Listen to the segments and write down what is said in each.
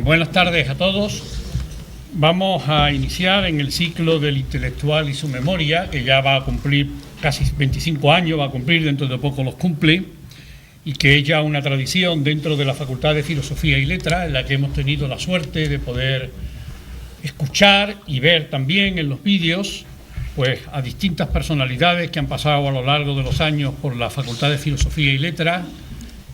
Buenas tardes a todos. Vamos a iniciar en el ciclo del intelectual y su memoria, que ya va a cumplir casi 25 años, va a cumplir, dentro de poco los cumple, y que es ya una tradición dentro de la Facultad de Filosofía y Letras, en la que hemos tenido la suerte de poder escuchar y ver también en los vídeos pues, a distintas personalidades que han pasado a lo largo de los años por la Facultad de Filosofía y Letras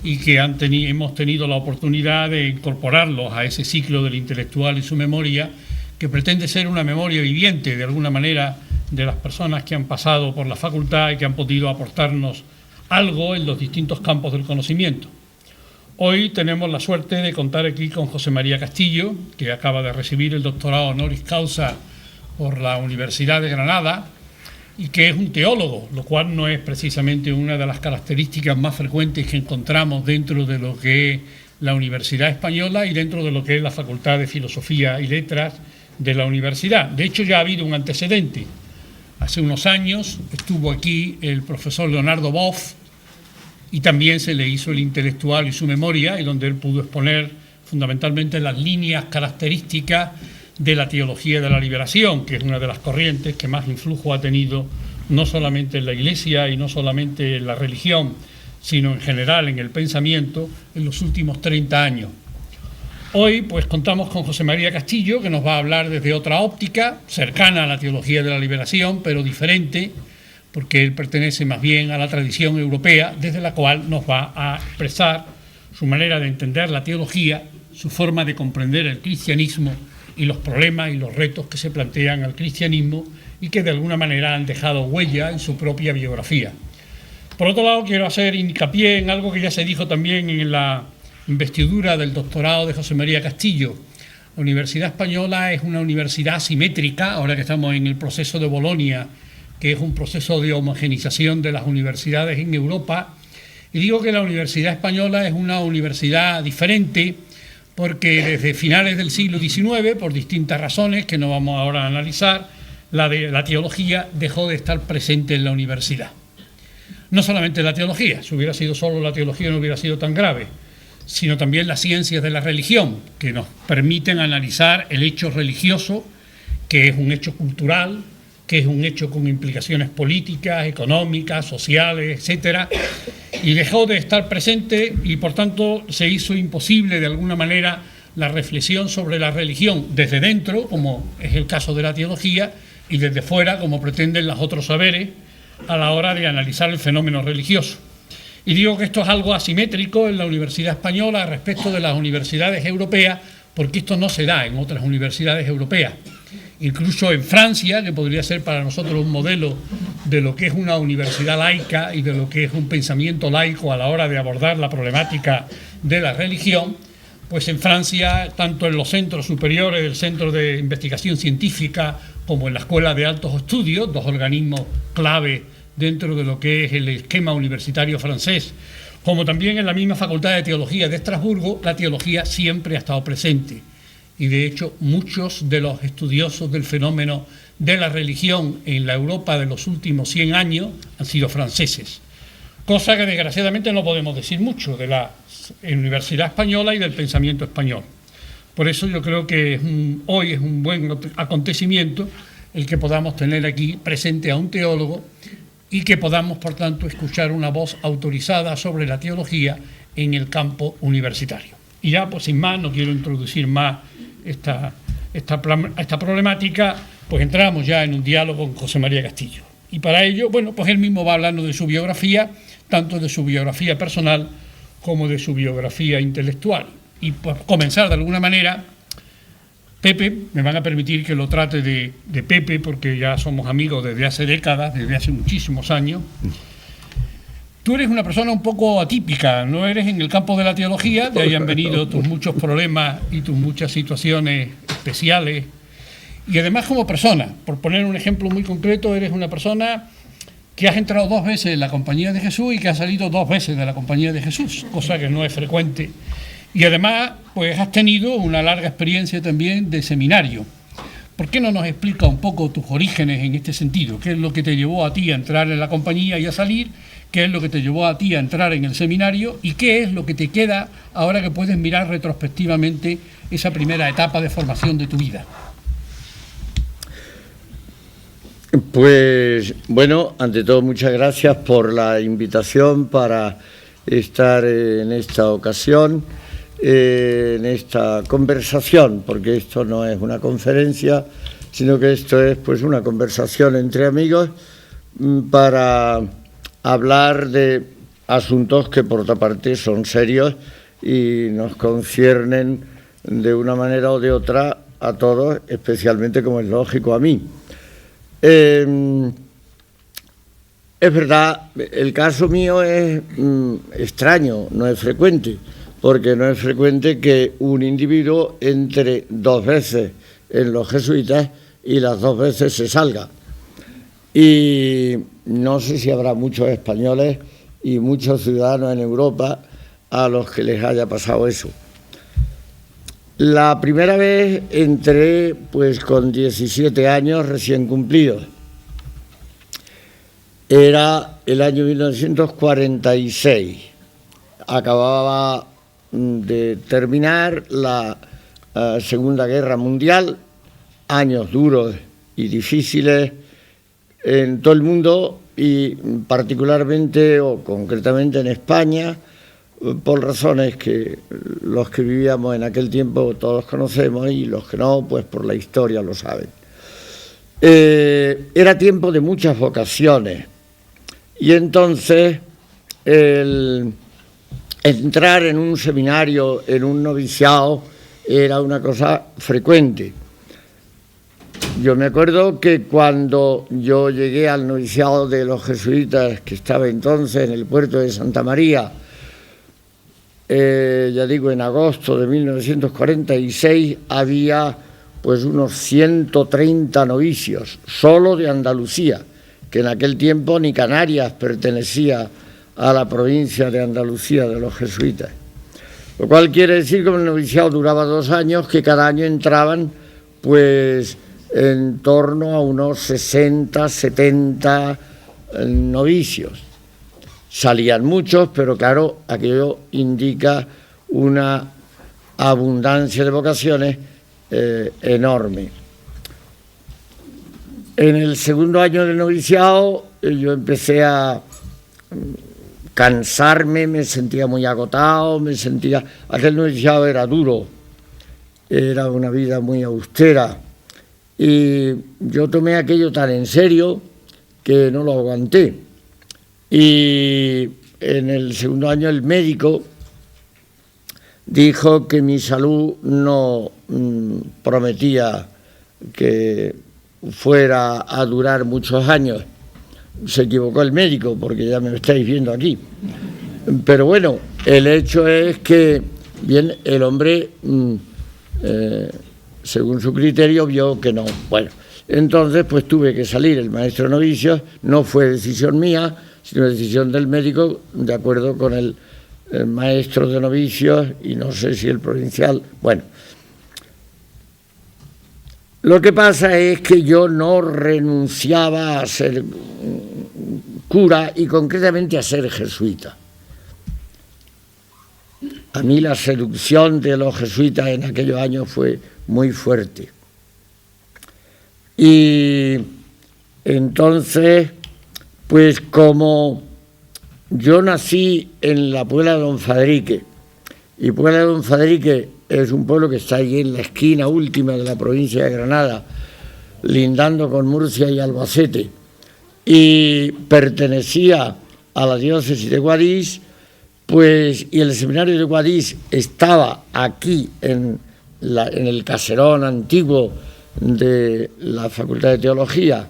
y que hemos tenido la oportunidad de incorporarlos a ese ciclo del intelectual y su memoria, que pretende ser una memoria viviente, de alguna manera, de las personas que han pasado por la facultad y que han podido aportarnos algo en los distintos campos del conocimiento. Hoy tenemos la suerte de contar aquí con José María Castillo, que acaba de recibir el doctorado honoris causa por la Universidad de Granada, y que es un teólogo, lo cual no es precisamente una de las características más frecuentes que encontramos dentro de lo que es la Universidad Española y dentro de lo que es la Facultad de Filosofía y Letras de la Universidad. De hecho, ya ha habido un antecedente. Hace unos años estuvo aquí el profesor Leonardo Boff y también se le hizo el intelectual y su memoria, y donde él pudo exponer fundamentalmente las líneas características de la teología de la liberación, que es una de las corrientes que más influjo ha tenido no solamente en la Iglesia y no solamente en la religión, sino en general en el pensamiento en los últimos 30 años. Hoy pues contamos con José María Castillo, que nos va a hablar desde otra óptica, cercana a la teología de la liberación, pero diferente, porque él pertenece más bien a la tradición europea, desde la cual nos va a expresar su manera de entender la teología, su forma de comprender el cristianismo y los problemas y los retos que se plantean al cristianismo y que de alguna manera han dejado huella en su propia biografía. Por otro lado, quiero hacer hincapié en algo que ya se dijo también en la investidura del doctorado de José María Castillo. La Universidad Española es una universidad asimétrica, ahora que estamos en el proceso de Bolonia, que es un proceso de homogenización de las universidades en Europa, y digo que la Universidad Española es una universidad diferente porque desde finales del siglo XIX, por distintas razones que no vamos ahora a analizar, la teología dejó de estar presente en la universidad. No solamente la teología, si hubiera sido solo la teología no hubiera sido tan grave, sino también las ciencias de la religión, que nos permiten analizar el hecho religioso, que es un hecho cultural, que es un hecho con implicaciones políticas, económicas, sociales, etcétera, y dejó de estar presente y por tanto se hizo imposible de alguna manera la reflexión sobre la religión desde dentro, como es el caso de la teología, y desde fuera, como pretenden los otros saberes, a la hora de analizar el fenómeno religioso. Y digo que esto es algo asimétrico en la Universidad Española respecto de las universidades europeas, porque esto no se da en otras universidades europeas. Incluso en Francia, que podría ser para nosotros un modelo de lo que es una universidad laica y de lo que es un pensamiento laico a la hora de abordar la problemática de la religión, pues en Francia, tanto en los centros superiores del Centro de Investigación Científica como en la Escuela de Altos Estudios, dos organismos clave dentro de lo que es el esquema universitario francés, como también en la misma Facultad de Teología de Estrasburgo, la teología siempre ha estado presente. Y de hecho muchos de los estudiosos del fenómeno de la religión en la Europa de los últimos 100 años han sido franceses, cosa que desgraciadamente no podemos decir mucho de la Universidad Española y del pensamiento español. Por eso yo creo que hoy es un buen acontecimiento el que podamos tener aquí presente a un teólogo y que podamos, por tanto, escuchar una voz autorizada sobre la teología en el campo universitario. Y ya, pues sin más, no quiero introducir más esta problemática, pues entramos ya en un diálogo con José María Castillo. Y para ello, bueno, pues él mismo va hablando de su biografía, tanto de su biografía personal como de su biografía intelectual. Y por comenzar de alguna manera, Pepe, me van a permitir que lo trate de Pepe, porque ya somos amigos desde hace décadas, desde hace muchísimos años. Tú eres una persona un poco atípica, no eres en el campo de la teología, de ahí han venido tus muchos problemas y tus muchas situaciones especiales. Y además como persona, por poner un ejemplo muy concreto, eres una persona que has entrado 2 veces en la Compañía de Jesús y que has salido 2 veces de la Compañía de Jesús, cosa que no es frecuente. Y además, pues has tenido una larga experiencia también de seminario. ¿Por qué no nos explica un poco tus orígenes en este sentido? ¿Qué es lo que te llevó a ti a entrar en la compañía y a salir? ¿Qué es lo que te llevó a ti a entrar en el seminario? ¿Y qué es lo que te queda ahora que puedes mirar retrospectivamente esa primera etapa de formación de tu vida? Pues bueno, ante todo muchas gracias por la invitación para estar en esta ocasión, en esta conversación, porque esto no es una conferencia, sino que esto es pues una conversación entre amigos para hablar de asuntos que por otra parte son serios y nos conciernen de una manera o de otra a todos, especialmente, como es lógico, a mí. Es verdad, el caso mío es extraño, no es frecuente, porque no es frecuente que un individuo entre 2 veces en los jesuitas y las 2 veces se salga. Y no sé si habrá muchos españoles y muchos ciudadanos en Europa a los que les haya pasado eso. La primera vez entré pues con 17 años recién cumplidos. Era el año 1946. Acababa de terminar la Segunda Guerra Mundial, años duros y difíciles en todo el mundo y particularmente o concretamente en España, por razones que los que vivíamos en aquel tiempo todos conocemos y los que no, pues por la historia lo saben. Era tiempo de muchas vocaciones y entonces el entrar en un seminario, en un noviciado, era una cosa frecuente. Yo me acuerdo que cuando yo llegué al noviciado de los jesuitas, que estaba entonces en el puerto de Santa María, ya digo, en agosto de 1946, había pues unos 130 novicios, solo de Andalucía, que en aquel tiempo ni Canarias pertenecía a la provincia de Andalucía de los jesuitas. Lo cual quiere decir que el noviciado duraba 2 años, que cada año entraban pues en torno a unos 60, 70 novicios. Salían muchos, pero claro, aquello indica una abundancia de vocaciones enorme. En el segundo año del noviciado yo empecé a cansarme, me sentía muy agotado, aquel noviciado era duro, era una vida muy austera y yo tomé aquello tan en serio que no lo aguanté. Y en el segundo año el médico dijo que mi salud no prometía que fuera a durar muchos años. Se equivocó el médico, porque ya me estáis viendo aquí. Pero bueno, el hecho es que, bien, el hombre, según su criterio, vio que no. Bueno, entonces pues tuve que salir. El maestro de novicios no fue decisión mía, sino decisión del médico, de acuerdo con el maestro de novicios y no sé si el provincial. Bueno, lo que pasa es que yo no renunciaba a ser cura y concretamente a ser jesuita. A mí la seducción de los jesuitas en aquellos años fue muy fuerte. Y entonces, pues como yo nací en la Puebla de Don Fadrique, y Puebla de Don Fadrique es un pueblo que está allí en la esquina última de la provincia de Granada, lindando con Murcia y Albacete, y pertenecía a la diócesis de Guadix, pues, y el seminario de Guadix estaba aquí en el caserón antiguo de la Facultad de Teología.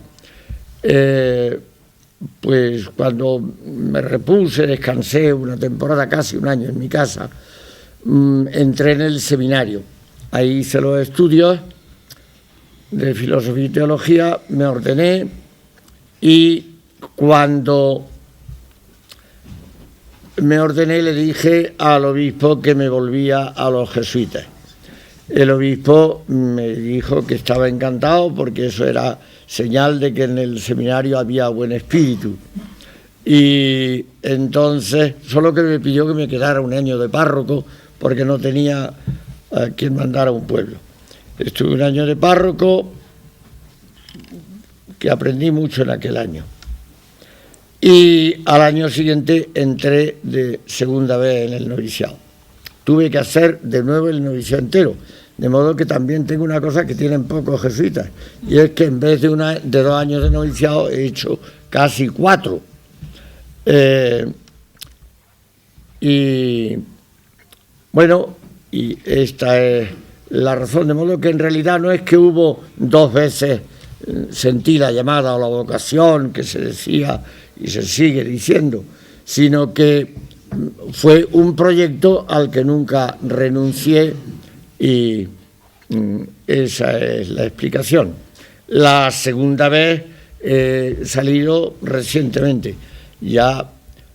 Pues cuando me repuse, descansé una temporada, casi un año en mi casa, entré en el seminario. Ahí hice los estudios de filosofía y teología, me ordené y cuando me ordené le dije al obispo que me volvía a los jesuitas. el obispo me dijo que estaba encantado porque eso era señal de que en el seminario había buen espíritu. Y entonces, solo que me pidió que me quedara un año de párroco porque no tenía a quien mandar a un pueblo. Estuve un año de párroco, que aprendí mucho en aquel año. Y al año siguiente entré de segunda vez en el noviciado. Tuve que hacer de nuevo el noviciado entero, de modo que también tengo una cosa que tienen pocos jesuitas, y es que en vez de 2 años de noviciado he hecho casi 4. Y bueno, y esta es la razón, de modo que en realidad no es que hubo 2 veces sentí la llamada o la vocación que se decía y se sigue diciendo, sino que fue un proyecto al que nunca renuncié y esa es la explicación. La segunda vez he salido recientemente, ya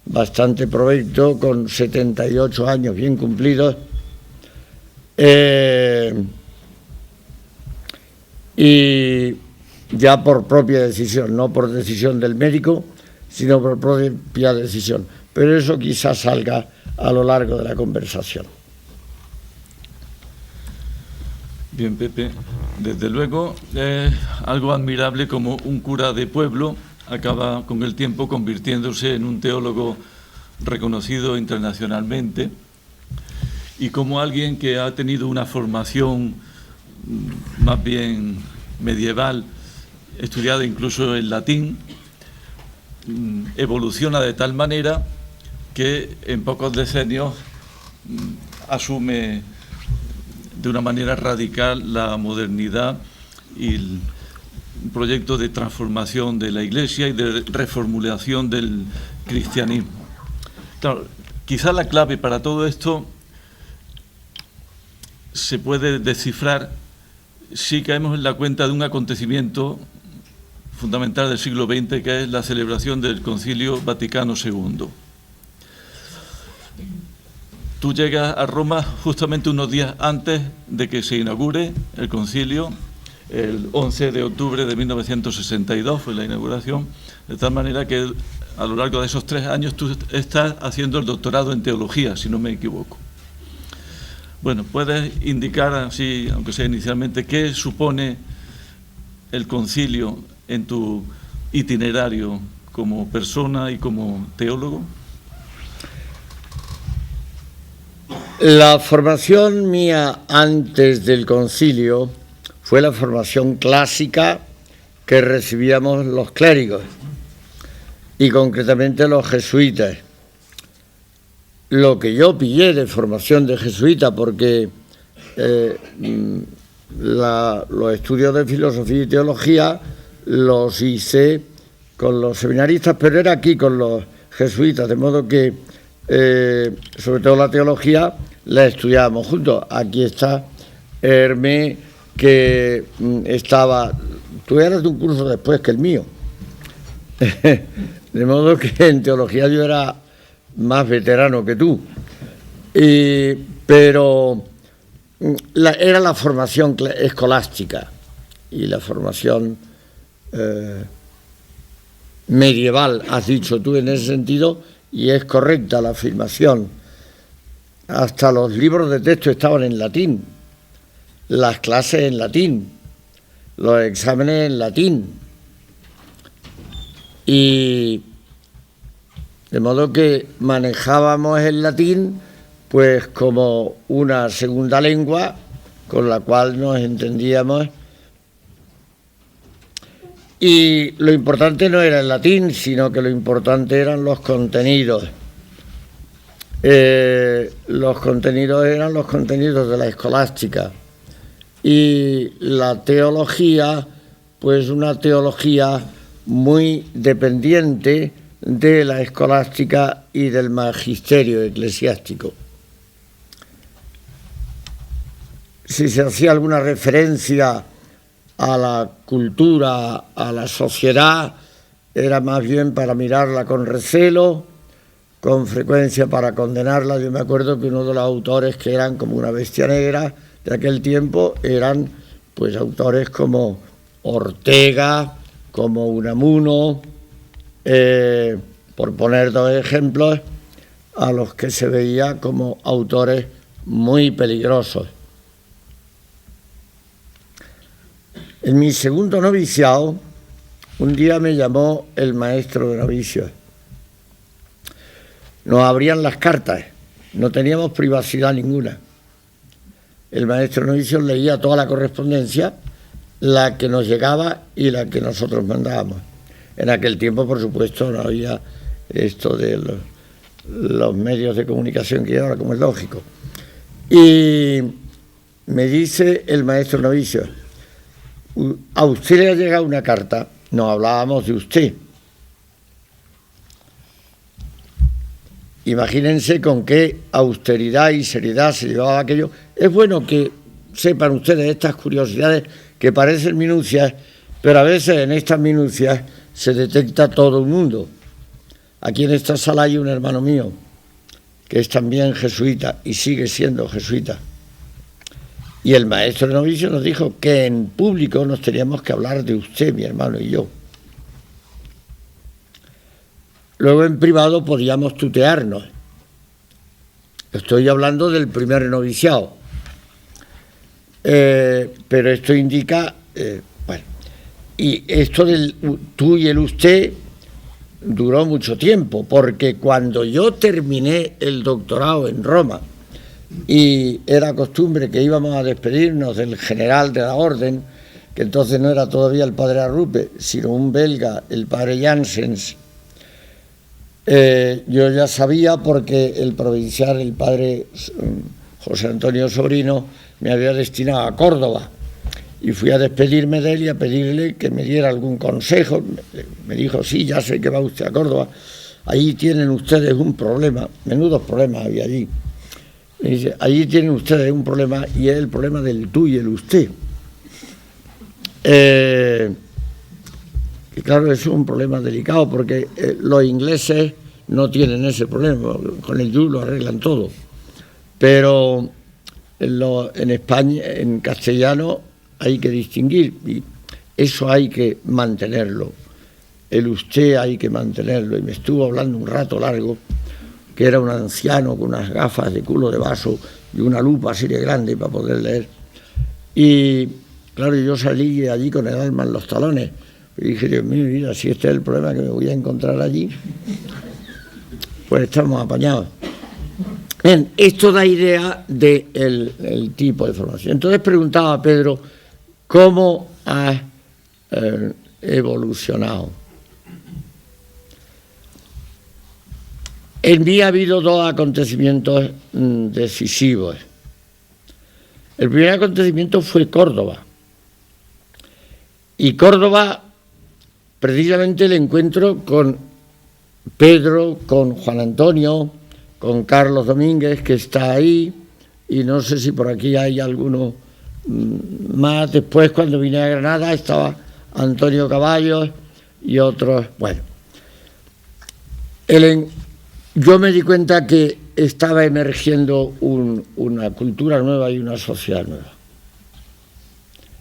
bastante provecto, con 78 años bien cumplidos, y ya por propia decisión, no por decisión del médico, sino por propia decisión. Pero eso quizás salga a lo largo de la conversación. Bien, Pepe, desde luego es algo admirable como un cura de pueblo acaba con el tiempo convirtiéndose en un teólogo reconocido internacionalmente, y como alguien que ha tenido una formación más bien medieval, estudiada incluso en latín, evoluciona de tal manera que en pocos decenios asume de una manera radical la modernidad y el proyecto de transformación de la Iglesia y de reformulación del cristianismo. Claro, quizá la clave para todo esto se puede descifrar si caemos en la cuenta de un acontecimiento fundamental del siglo XX, que es la celebración del Concilio Vaticano II. Tú llegas a Roma justamente unos días antes de que se inaugure el concilio, el 11 de octubre de 1962 fue la inauguración, de tal manera que a lo largo de esos 3 años tú estás haciendo el doctorado en teología, si no me equivoco. Bueno, ¿puedes indicar así, aunque sea inicialmente, qué supone el concilio en tu itinerario como persona y como teólogo? La formación mía antes del concilio fue la formación clásica que recibíamos los clérigos y concretamente los jesuitas. Lo que yo pillé de formación de jesuita, porque los estudios de filosofía y teología los hice con los seminaristas, pero era aquí con los jesuitas, de modo que sobre todo la teología la estudiábamos juntos. Aquí está Hermé, que tú eras de un curso después que el mío, de modo que en teología yo era más veterano que tú, pero era la formación escolástica y la formación medieval, has dicho tú en ese sentido, y es correcta la afirmación. Hasta los libros de texto estaban en latín, las clases en latín, los exámenes en latín, y de modo que manejábamos el latín pues como una segunda lengua con la cual nos entendíamos. Y lo importante no era el latín, sino que lo importante eran los contenidos. Los contenidos eran los contenidos de la escolástica. Y la teología, pues una teología muy dependiente de la escolástica y del magisterio eclesiástico. Si se hacía alguna referencia a la cultura, a la sociedad, era más bien para mirarla con recelo, con frecuencia para condenarla. Yo me acuerdo que uno de los autores, que eran como una bestia negra, de aquel tiempo eran pues autores como Ortega, como Unamuno, por poner dos ejemplos, a los que se veía como autores muy peligrosos. En mi segundo noviciado, un día me llamó el maestro de novicios. Nos abrían las cartas, no teníamos privacidad ninguna. El maestro de novicios leía toda la correspondencia, la que nos llegaba y la que nosotros mandábamos. En aquel tiempo, por supuesto, no había esto de los medios de comunicación que hay ahora, como es lógico. Y me dice el maestro novicio: a usted le ha llegado una carta, nos hablábamos de usted. Imagínense con qué austeridad y seriedad se llevaba aquello. Es bueno que sepan ustedes estas curiosidades que parecen minucias, pero a veces en estas minucias se detecta todo el mundo. Aquí en esta sala hay un hermano mío que es también jesuita y sigue siendo jesuita. Y el maestro de novicio nos dijo que en público nos teníamos que hablar de usted, mi hermano y yo. Luego en privado podíamos tutearnos. Estoy hablando del primer noviciado. Pero esto indica, bueno, y esto del tú y el usted duró mucho tiempo, porque cuando yo terminé el doctorado en Roma y era costumbre que íbamos a despedirnos del general de la orden, que entonces no era todavía el padre Arrupe, sino un belga, el padre Janssens, yo ya sabía, porque el provincial, el padre José Antonio Sobrino, me había destinado a Córdoba, y fui a despedirme de él y a pedirle que me diera algún consejo. Me dijo: sí, ya sé que va usted a Córdoba, allí tienen ustedes un problema, menudos problemas había allí. Me dice: allí tienen ustedes un problema, y es el problema del tú y el usted. Y claro, es un problema delicado, porque los ingleses no tienen ese problema, con el you lo arreglan todo. Pero en España, en castellano, hay que distinguir, y eso hay que mantenerlo. El usted hay que mantenerlo. Y me estuvo hablando un rato largo, que era un anciano con unas gafas de culo de vaso y una lupa así de grande para poder leer. Y claro, yo salí de allí con el alma en los talones. Y dije: Dios mío, mira, si este es el problema que me voy a encontrar allí, pues estamos apañados. Bien, esto da idea del tipo de formación. Entonces preguntaba a Pedro: ¿cómo has evolucionado? En mí ha habido dos acontecimientos decisivos. El primer acontecimiento fue Córdoba. Y Córdoba, precisamente el encuentro con Pedro, con Juan Antonio, con Carlos Domínguez, que está ahí, y no sé si por aquí hay alguno más. Después, cuando vine a Granada, estaba Antonio Caballos y otros. Bueno, yo me di cuenta que estaba emergiendo una cultura nueva y una sociedad nueva.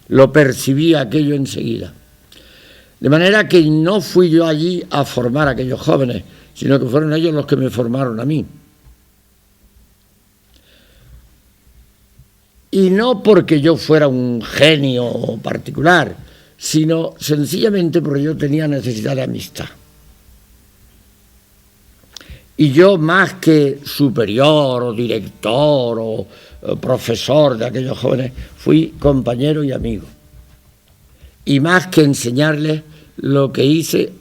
Lo percibí aquello enseguida. De manera que no fui yo allí a formar a aquellos jóvenes, sino que fueron ellos los que me formaron a mí. Y no porque yo fuera un genio particular, sino sencillamente porque yo tenía necesidad de amistad. Y yo, más que superior o director o profesor de aquellos jóvenes, fui compañero y amigo. Y más que enseñarles, lo que hice,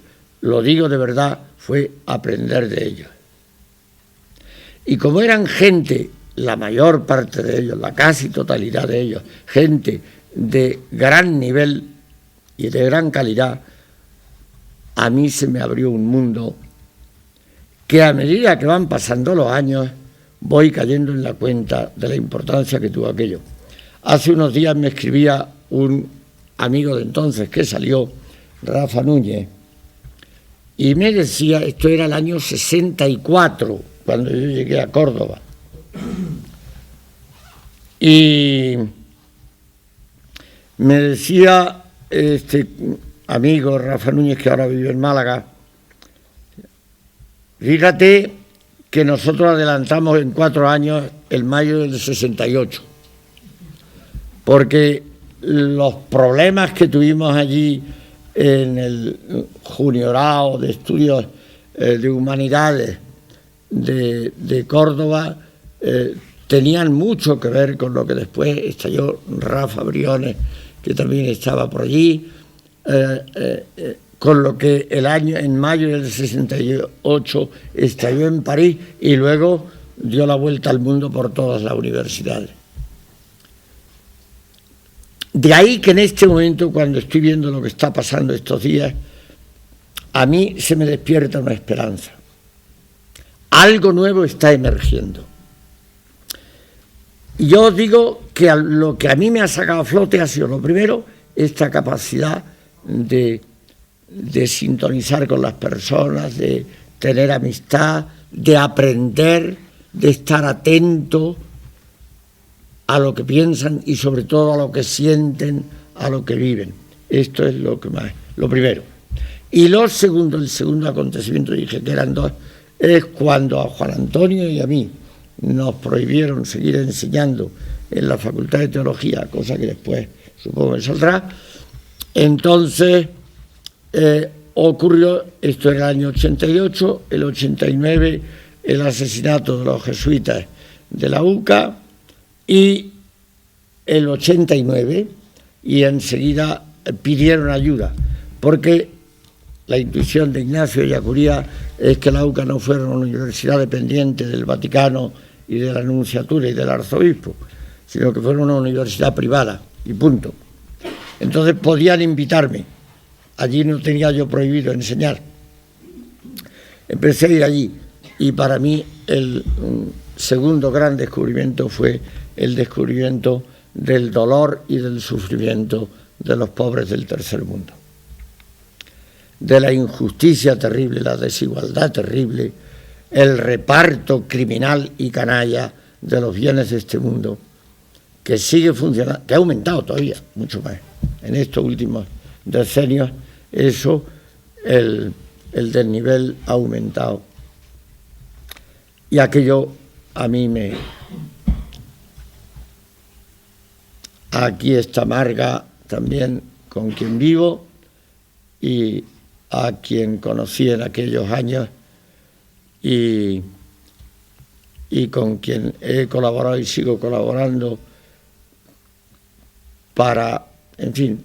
lo digo de verdad, fue aprender de ellos. Y como eran gente, la mayor parte de ellos, la casi totalidad de ellos, gente de gran nivel y de gran calidad, a mí se me abrió un mundo que, a medida que van pasando los años, voy cayendo en la cuenta de la importancia que tuvo aquello. Hace unos días me escribía un amigo de entonces que salió, Rafa Núñez, y me decía, esto era el año 64, cuando yo llegué a Córdoba, Y me decía este amigo Rafa Núñez, que ahora vive en Málaga, fíjate que nosotros adelantamos en 4 años el mayo del 68, porque los problemas que tuvimos allí en el Juniorado de Estudios de Humanidades de Córdoba tenían mucho que ver con lo que después estalló Rafa Briones, que también estaba por allí, con lo que en mayo del 68 estalló en París y luego dio la vuelta al mundo por todas las universidades. De ahí que en este momento, cuando estoy viendo lo que está pasando estos días, a mí se me despierta una esperanza. Algo nuevo está emergiendo. Y yo os digo que lo que a mí me ha sacado a flote ha sido, lo primero, esta capacidad de sintonizar con las personas, de tener amistad, de aprender, de estar atento a lo que piensan y sobre todo a lo que sienten, a lo que viven. Esto es lo primero. Y el segundo acontecimiento, dije que eran 2, es cuando a Juan Antonio y a mí nos prohibieron seguir enseñando en la Facultad de Teología, cosa que después supongo que saldrá. Entonces ocurrió, esto era el año 88, el 89 el asesinato de los jesuitas de la UCA, y el 89, y enseguida pidieron ayuda, porque la intuición de Ignacio Ellacuría es que la UCA no fuera una universidad dependiente del Vaticano y de la Nunciatura y del Arzobispo, sino que fuera una universidad privada, y punto. Entonces podían invitarme, allí no tenía yo prohibido enseñar. Empecé a ir allí, y para mí el segundo gran descubrimiento fue el descubrimiento del dolor y del sufrimiento de los pobres del tercer mundo, de la injusticia terrible, la desigualdad terrible, el reparto criminal y canalla de los bienes de este mundo, que sigue funcionando, que ha aumentado todavía mucho más en estos últimos decenios. Eso, el desnivel ha aumentado, y aquello a mí aquí está Marga también, con quien vivo y a quien conocí en aquellos años y con quien he colaborado y sigo colaborando para, en fin,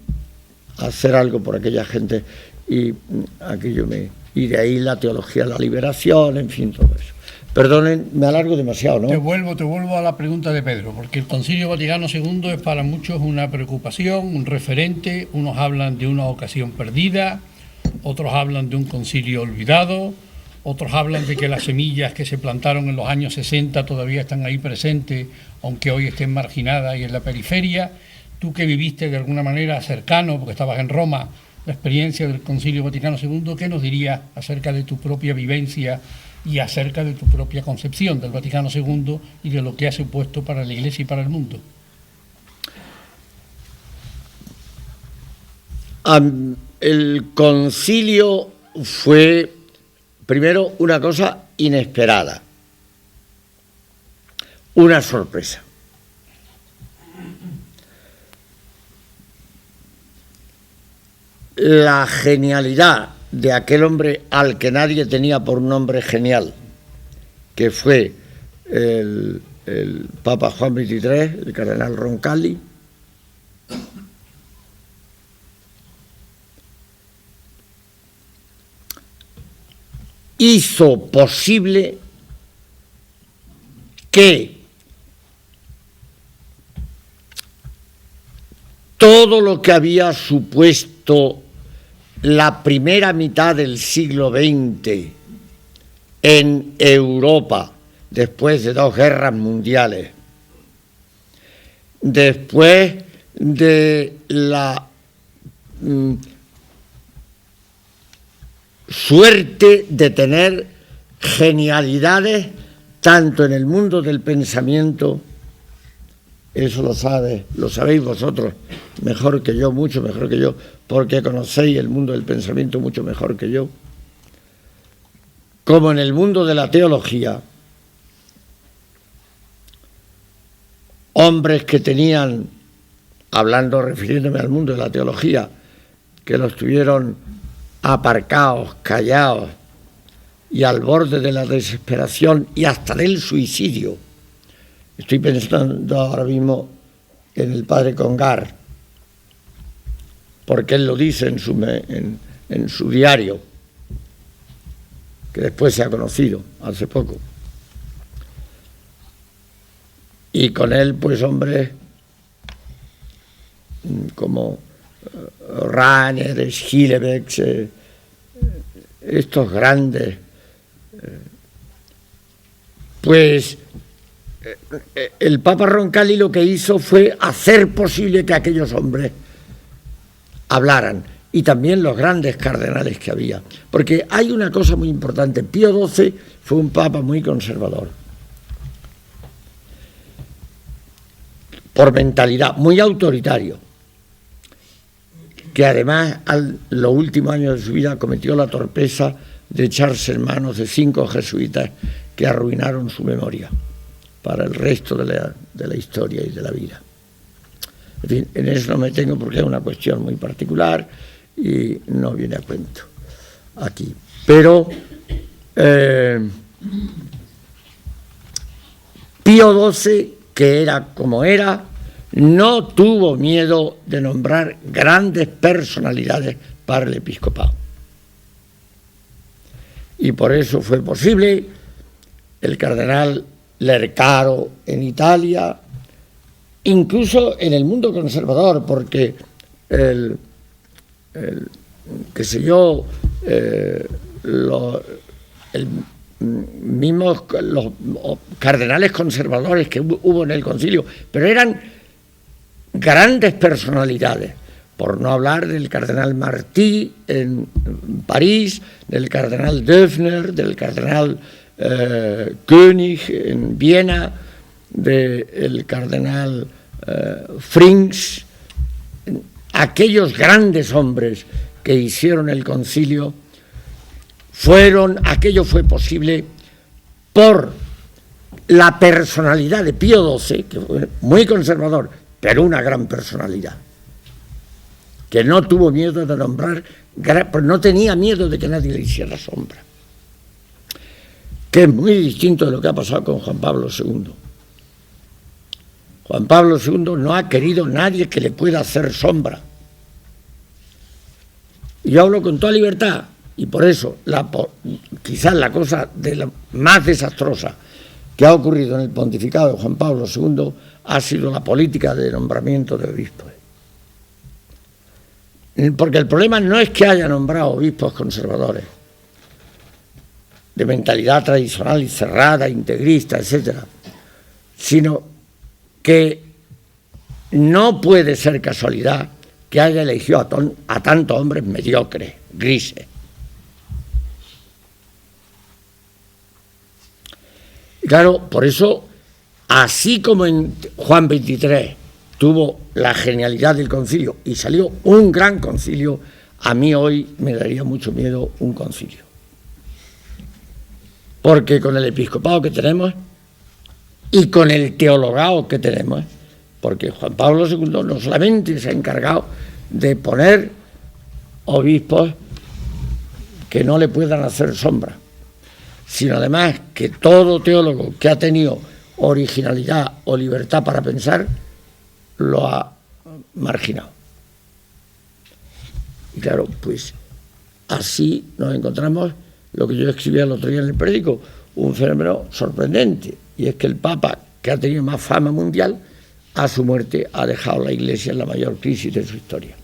hacer algo por aquella gente, y de ahí la teología de la liberación, en fin, todo eso. Perdonen, me alargo demasiado, ¿no? Te vuelvo a la pregunta de Pedro, porque el Concilio Vaticano II es para muchos una preocupación, un referente. Unos hablan de una ocasión perdida, otros hablan de un concilio olvidado, otros hablan de que las semillas que se plantaron en los años 60 todavía están ahí presentes, aunque hoy estén marginadas y en la periferia. Tú, que viviste de alguna manera cercano, porque estabas en Roma, la experiencia del Concilio Vaticano II, ¿qué nos dirías acerca de tu propia vivencia y acerca de tu propia concepción del Vaticano II y de lo que ha supuesto para la Iglesia y para el mundo? El concilio fue, primero, una cosa inesperada, una sorpresa. La genialidad de aquel hombre al que nadie tenía por un nombre genial, que fue el Papa Juan XXIII, el cardenal Roncalli, hizo posible que todo lo que había supuesto la primera mitad del siglo XX en Europa, después de 2 guerras mundiales, después de la suerte de tener genialidades tanto en el mundo del pensamiento, eso lo sabéis vosotros mejor que yo, mucho mejor que yo, porque conocéis el mundo del pensamiento mucho mejor que yo. Como en el mundo de la teología, hombres que tenían, refiriéndome al mundo de la teología, que los tuvieron aparcados, callados y al borde de la desesperación y hasta del suicidio. Estoy pensando ahora mismo en el padre Congar, porque él lo dice en su diario, que después se ha conocido hace poco. Y con él, pues, hombres como Rahner, Schillebeck, estos grandes, pues el Papa Roncalli lo que hizo fue hacer posible que aquellos hombres hablaran, y también los grandes cardenales que había, porque hay una cosa muy importante. Pío XII fue un papa muy conservador, por mentalidad, muy autoritario, que además en los últimos años de su vida cometió la torpeza de echarse en manos de 5 jesuitas que arruinaron su memoria para el resto de la historia y de la vida. En fin, en eso no me tengo porque es una cuestión muy particular y no viene a cuento aquí. Pero Pío XII, que era como era, no tuvo miedo de nombrar grandes personalidades para el episcopado. Y por eso fue posible el cardenal Lercaro en Italia, incluso en el mundo conservador, porque los cardenales conservadores que hubo en el concilio, pero eran grandes personalidades, por no hablar del cardenal Martí en París, del cardenal Döfner, del cardenal König en Viena, del cardenal Frings. Aquellos grandes hombres que hicieron el concilio, aquello fue posible por la personalidad de Pío XII, que fue muy conservador, pero una gran personalidad, que no tuvo miedo de nombrar, no tenía miedo de que nadie le hiciera sombra, que es muy distinto de lo que ha pasado con Juan Pablo II. Juan Pablo II no ha querido nadie que le pueda hacer sombra. Y yo hablo con toda libertad, y por eso quizás la cosa más desastrosa que ha ocurrido en el pontificado de Juan Pablo II ha sido la política de nombramiento de obispos. Porque el problema no es que haya nombrado obispos conservadores, de mentalidad tradicional y cerrada, integrista, etcétera, sino que no puede ser casualidad que haya elegido a tantos hombres mediocres, grises. Y claro, por eso, así como en Juan XXIII tuvo la genialidad del concilio y salió un gran concilio, a mí hoy me daría mucho miedo un concilio. Porque con el episcopado que tenemos y con el teologado que tenemos, porque Juan Pablo II no solamente se ha encargado de poner obispos que no le puedan hacer sombra, sino además que todo teólogo que ha tenido originalidad o libertad para pensar lo ha marginado. Y claro, pues así nos encontramos lo que yo escribía el otro día en el periódico, un fenómeno sorprendente, y es que el Papa, que ha tenido más fama mundial, a su muerte ha dejado la Iglesia en la mayor crisis de su historia.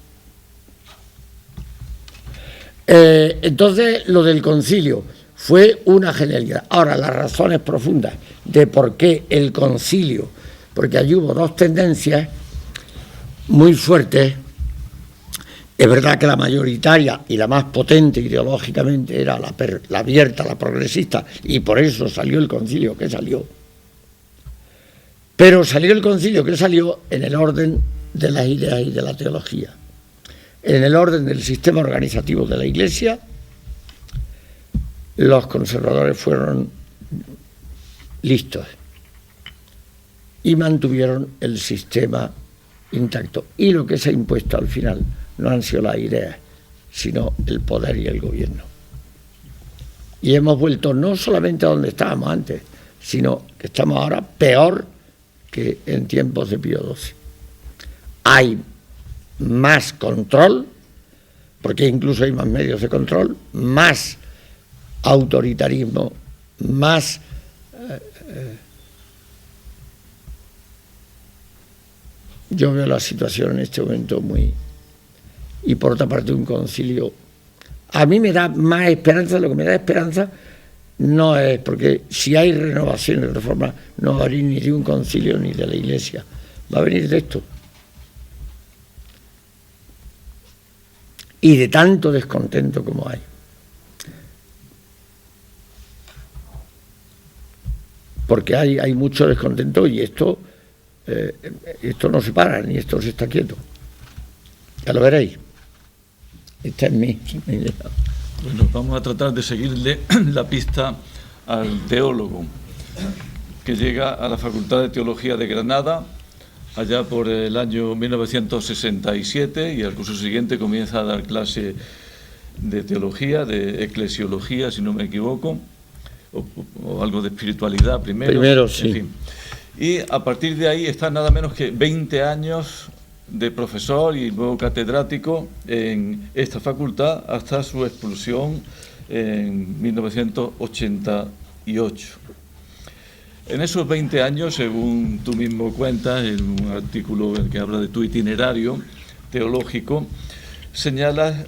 Entonces, lo del concilio fue una genialidad. Ahora, las razones profundas de por qué el concilio, porque allí hubo dos tendencias muy fuertes. Es verdad que la mayoritaria y la más potente ideológicamente era la abierta, la progresista, y por eso salió el concilio que salió. Pero salió el concilio que salió en el orden de las ideas y de la teología, en el orden del sistema organizativo de la Iglesia. Los conservadores fueron listos y mantuvieron el sistema intacto. Y lo que se ha impuesto al final no han sido las ideas, sino el poder y el gobierno. Y hemos vuelto no solamente a donde estábamos antes, sino que estamos ahora peor que en tiempos de Pío XII. Hay más control, porque incluso hay más medios de control, más autoritarismo, más yo veo la situación en este momento muy... Y por otra parte un concilio, a mí me da más esperanza. Lo que me da esperanza no es, porque si hay renovación y reforma, no va a venir ni de un concilio ni de la Iglesia, va a venir de esto. Y de tanto descontento como hay. Porque hay mucho descontento y esto no se para, ni esto se está quieto. Ya lo veréis. Esta es mi idea. Bueno, vamos a tratar de seguirle la pista al teólogo que llega a la Facultad de Teología de Granada allá por el año 1967 y al curso siguiente comienza a dar clase de teología, de eclesiología, si no me equivoco, o algo de espiritualidad primero. Sí. En fin. Y a partir de ahí está nada menos que 20 años de profesor y luego catedrático en esta facultad hasta su expulsión en 1988. En esos 20 años, según tú mismo cuentas en un artículo en el que habla de tu itinerario teológico, señalas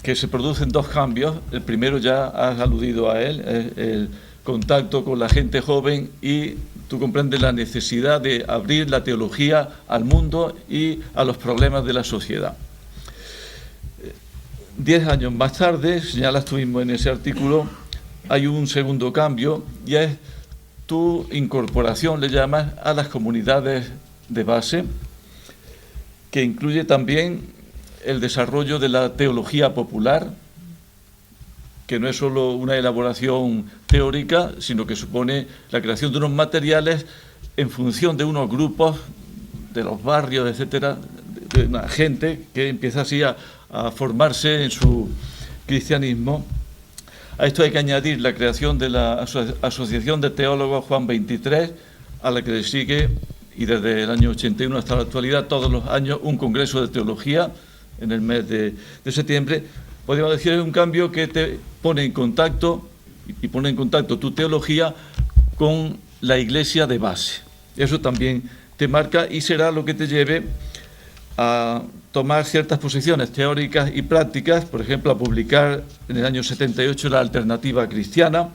que se producen dos cambios. El primero ya has aludido a él, el contacto con la gente joven, y tú comprendes la necesidad de abrir la teología al mundo y a los problemas de la sociedad. 10 años más tarde, señalas tú mismo en ese artículo, hay un segundo cambio y es tu incorporación, le llamas, a las comunidades de base, que incluye también el desarrollo de la teología popular, que no es solo una elaboración teórica, sino que supone la creación de unos materiales en función de unos grupos, de los barrios, etcétera, de una gente que empieza así a formarse en su cristianismo. A esto hay que añadir la creación de la Asociación de Teólogos Juan XXIII, a la que le sigue, y desde el año 81 hasta la actualidad, todos los años un congreso de teología en el mes de septiembre. Podríamos decir, es un cambio que te pone en contacto y pone en contacto tu teología con la iglesia de base. Eso también te marca y será lo que te lleve a tomar ciertas posiciones teóricas y prácticas, por ejemplo, a publicar en el año 78 la Alternativa Cristiana,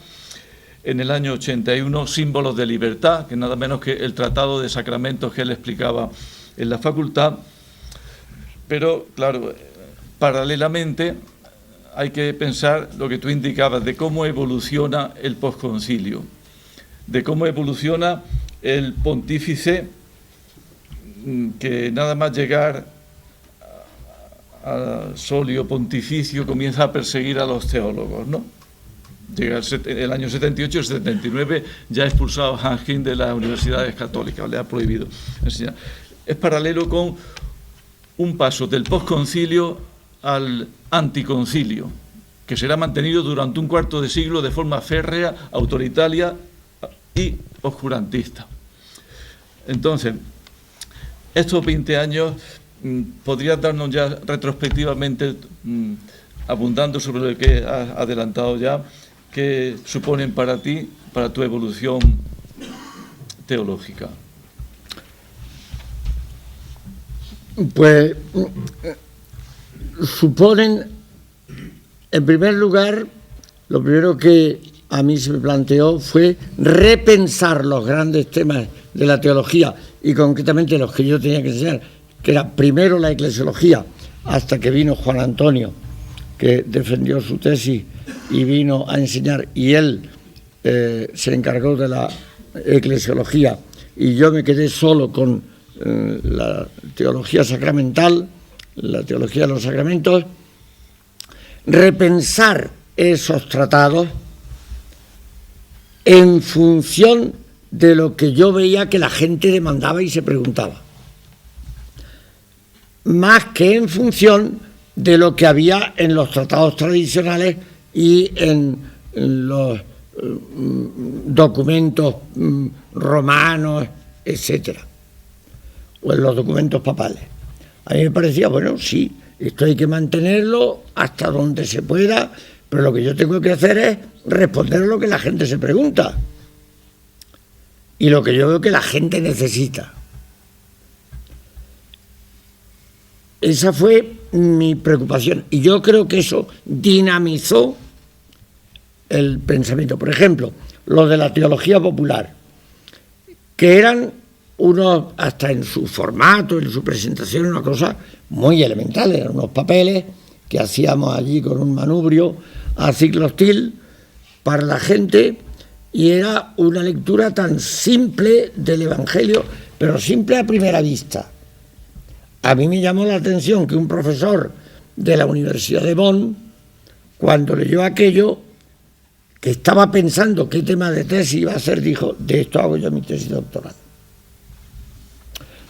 en el año 81 Símbolos de Libertad, que nada menos que el Tratado de Sacramentos que él explicaba en la facultad. Pero, claro, paralelamente hay que pensar lo que tú indicabas, de cómo evoluciona el posconcilio, de cómo evoluciona el pontífice, que nada más llegar al solio pontificio comienza a perseguir a los teólogos, ¿no? Llega el año 78, el 79 ya ha expulsado a Hans Küng de las universidades católicas, le ha prohibido enseñar. Es paralelo con un paso del posconcilio al anticoncilio, que será mantenido durante un cuarto de siglo de forma férrea, autoritaria y oscurantista. Entonces, estos 20 años podrías darnos ya retrospectivamente, abundando sobre lo que has adelantado ya, qué suponen para ti, para tu evolución teológica. Pues suponen, en primer lugar, lo primero que a mí se me planteó fue repensar los grandes temas de la teología y concretamente los que yo tenía que enseñar, que era primero la eclesiología, hasta que vino Juan Antonio, que defendió su tesis y vino a enseñar, y él se encargó de la eclesiología y yo me quedé solo con la teología sacramental, la teología de los sacramentos, repensar esos tratados en función de lo que yo veía que la gente demandaba y se preguntaba, más que en función de lo que había en los tratados tradicionales y en los documentos romanos, etcétera, o en los documentos papales. A mí me parecía, bueno, sí, esto hay que mantenerlo hasta donde se pueda, pero lo que yo tengo que hacer es responder a lo que la gente se pregunta y lo que yo veo que la gente necesita. Esa fue mi preocupación y yo creo que eso dinamizó el pensamiento. Por ejemplo, lo de la teología popular, que eran unos, hasta en su formato, en su presentación, una cosa muy elemental, eran unos papeles que hacíamos allí con un manubrio a ciclostil para la gente, y era una lectura tan simple del Evangelio, pero simple a primera vista. A mí me llamó la atención que un profesor de la Universidad de Bonn, cuando leyó aquello, que estaba pensando qué tema de tesis iba a hacer, dijo, de esto hago yo mi tesis doctoral.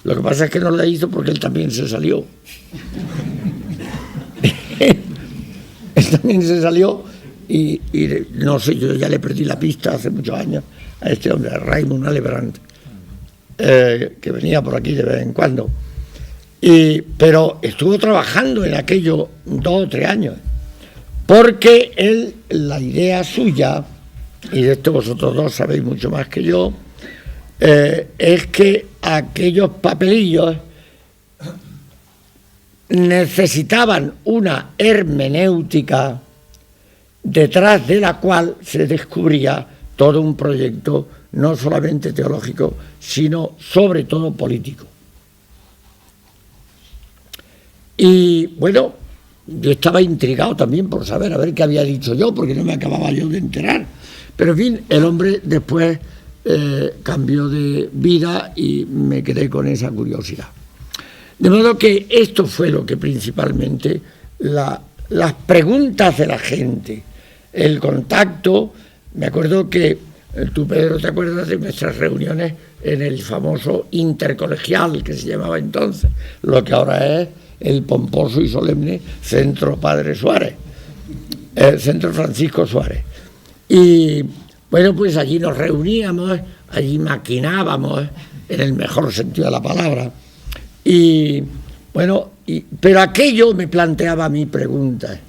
Lo que pasa es que no la hizo porque él también se salió. Él también se salió y no sé, yo ya le perdí la pista hace muchos años a este hombre, a Raymond Alebrand, que venía por aquí de vez en cuando. Pero estuvo trabajando en aquello 2 o 3 años, porque él, la idea suya, y de esto vosotros dos sabéis mucho más que yo, es que aquellos papelillos necesitaban una hermenéutica detrás de la cual se descubría todo un proyecto no solamente teológico, sino sobre todo político. Y bueno, yo estaba intrigado también por saber a ver qué había dicho yo, porque no me acababa yo de enterar. Pero en fin, el hombre después cambió de vida y me quedé con esa curiosidad. De modo que esto fue lo que principalmente, las preguntas de la gente, el contacto. Me acuerdo que tú, Pedro, te acuerdas de nuestras reuniones en el famoso intercolegial que se llamaba entonces, lo que ahora es el pomposo y solemne Centro Padre Suárez, el Centro Francisco Suárez. Y bueno, pues allí nos reuníamos, allí maquinábamos, en el mejor sentido de la palabra. Y bueno, pero aquello me planteaba mi pregunta.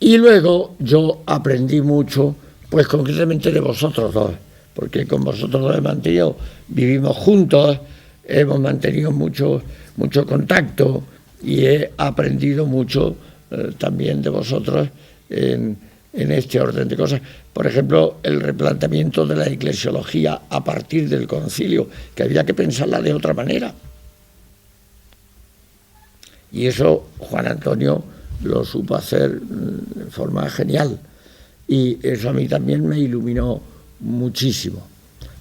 Y luego yo aprendí mucho, pues concretamente de vosotros dos, porque con vosotros dos he mantenido, vivimos juntos, hemos mantenido mucho contacto y he aprendido mucho también de vosotros en este orden de cosas. Por ejemplo, el replanteamiento de la eclesiología a partir del concilio, que había que pensarla de otra manera. Y eso Juan Antonio lo supo hacer de forma genial. Y eso a mí también me iluminó muchísimo.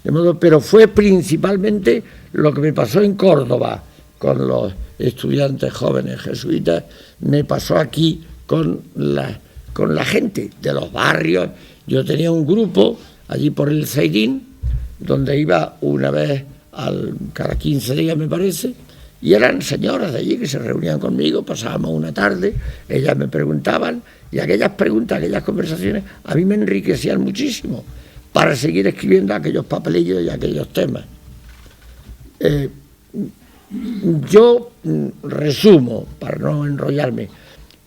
De modo, pero fue principalmente lo que me pasó en Córdoba con los estudiantes jóvenes jesuitas, me pasó aquí con la gente de los barrios. Yo tenía un grupo allí por el Zaidín, donde iba una vez cada 15 días, me parece, y eran señoras de allí que se reunían conmigo, pasábamos una tarde, ellas me preguntaban, y aquellas preguntas, aquellas conversaciones, a mí me enriquecían muchísimo para seguir escribiendo aquellos papelillos y aquellos temas. Yo resumo, para no enrollarme,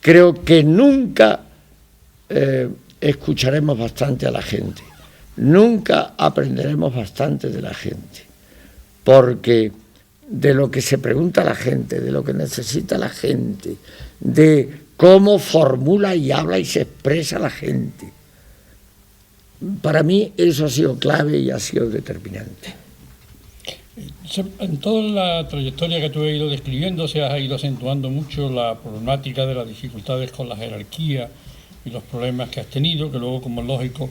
creo que nunca escucharemos bastante a la gente, nunca aprenderemos bastante de la gente, porque de lo que se pregunta la gente, de lo que necesita la gente, de cómo formula y habla y se expresa la gente, para mí eso ha sido clave y ha sido determinante. En toda la trayectoria que tú has ido describiendo, se ha ido acentuando mucho la problemática de las dificultades con la jerarquía y los problemas que has tenido, que luego, como es lógico,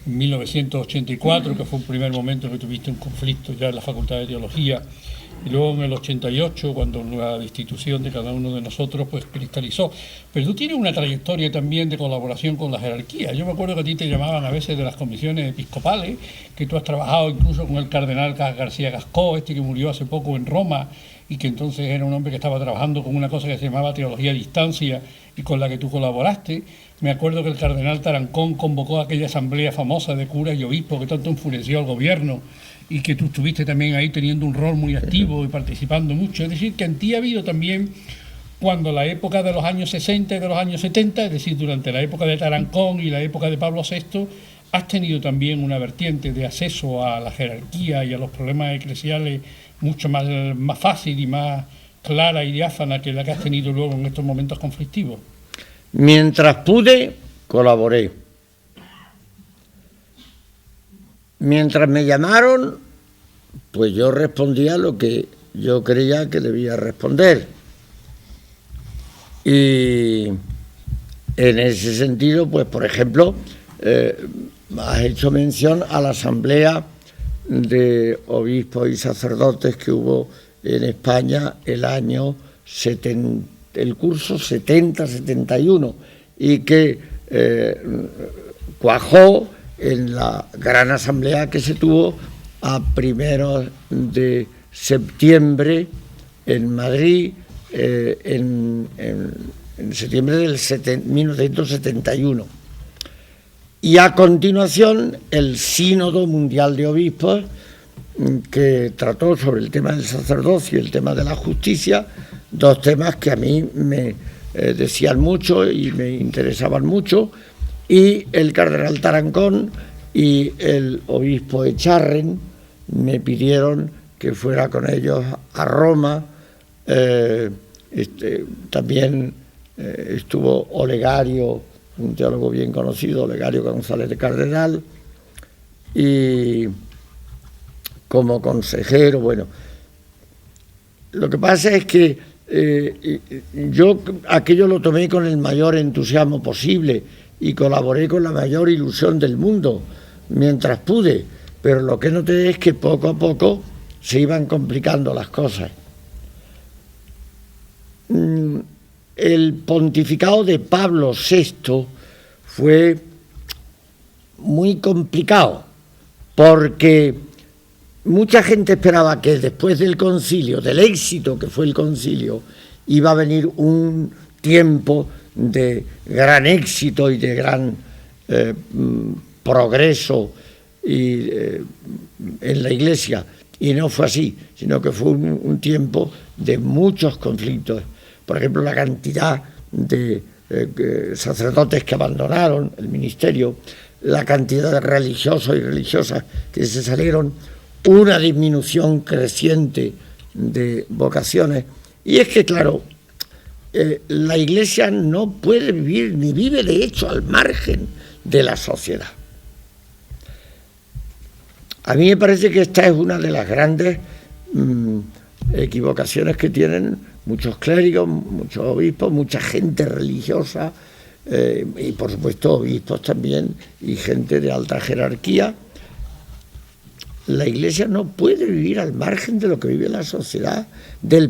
en 1984, que fue un primer momento que tuviste un conflicto ya en la Facultad de Teología, y luego en el 88, cuando la destitución de cada uno de nosotros pues cristalizó. Pero tú tienes una trayectoria también de colaboración con la jerarquía. Yo me acuerdo que a ti te llamaban a veces de las comisiones episcopales, que tú has trabajado incluso con el cardenal García Gascó, que murió hace poco en Roma, y que entonces era un hombre que estaba trabajando con una cosa que se llamaba teología a distancia y con la que tú colaboraste. Me acuerdo que el cardenal Tarancón convocó aquella asamblea famosa de curas y obispos que tanto enfureció al gobierno, y que tú estuviste también ahí teniendo un rol muy activo y participando mucho. Es decir, que en ti ha habido también, cuando la época de los años 60 y de los años 70, es decir, durante la época de Tarancón y la época de Pablo VI, has tenido también una vertiente de acceso a la jerarquía y a los problemas eclesiales mucho más fácil y más clara y diáfana que la que has tenido luego en estos momentos conflictivos. Mientras pude, colaboré. Mientras me llamaron, pues yo respondía lo que yo creía que debía responder. Y en ese sentido, pues por ejemplo, has hecho mención a la asamblea de obispos y sacerdotes que hubo en España el año el curso 70-71, y que cuajó en la gran asamblea que se tuvo a primeros de septiembre en Madrid, en septiembre del 1971. Y a continuación el Sínodo Mundial de Obispos, que trató sobre el tema del sacerdocio y el tema de la justicia, dos temas que a mí me decían mucho y me interesaban mucho, y el cardenal Tarancón y el obispo Echarren me pidieron que fuera con ellos a Roma. También estuvo Olegario, un teólogo bien conocido, Olegario González de Cardenal, y como consejero. Bueno, lo que pasa es que yo aquello lo tomé con el mayor entusiasmo posible y colaboré con la mayor ilusión del mundo mientras pude, pero lo que noté es que poco a poco se iban complicando las cosas. El pontificado de Pablo VI fue muy complicado, porque mucha gente esperaba que después del concilio, del éxito que fue el concilio, iba a venir un tiempo de gran éxito y de gran progreso en la Iglesia, y no fue así, sino que fue un tiempo de muchos conflictos. Por ejemplo, la cantidad de sacerdotes que abandonaron el ministerio, la cantidad de religiosos y religiosas que se salieron, una disminución creciente de vocaciones. Y es que, claro, la Iglesia no puede vivir, ni vive de hecho al margen de la sociedad. A mí me parece que esta es una de las grandes equivocaciones que tienen muchos clérigos, muchos obispos, mucha gente religiosa, y por supuesto obispos también y gente de alta jerarquía. La Iglesia no puede vivir al margen de lo que vive la sociedad, de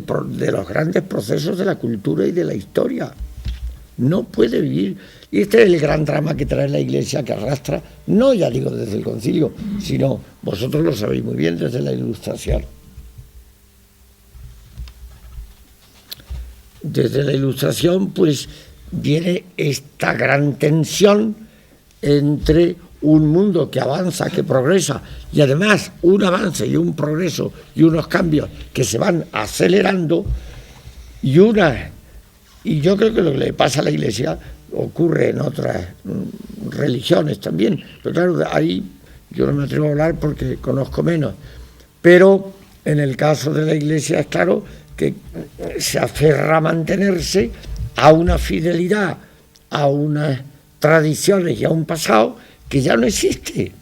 los grandes procesos de la cultura y de la historia. No puede vivir. Y este es el gran drama que trae la Iglesia, que arrastra, no ya digo desde el concilio, sino, vosotros lo sabéis muy bien, desde la Ilustración. Desde la Ilustración, pues, viene esta gran tensión entre un mundo que avanza, que progresa, y además un avance y un progreso y unos cambios que se van acelerando, y yo creo que lo que le pasa a la Iglesia ocurre en otras religiones también, pero claro, ahí yo no me atrevo a hablar porque conozco menos, pero en el caso de la Iglesia es claro que se aferra a mantenerse a una fidelidad, a unas tradiciones y a un pasado que ya no existe.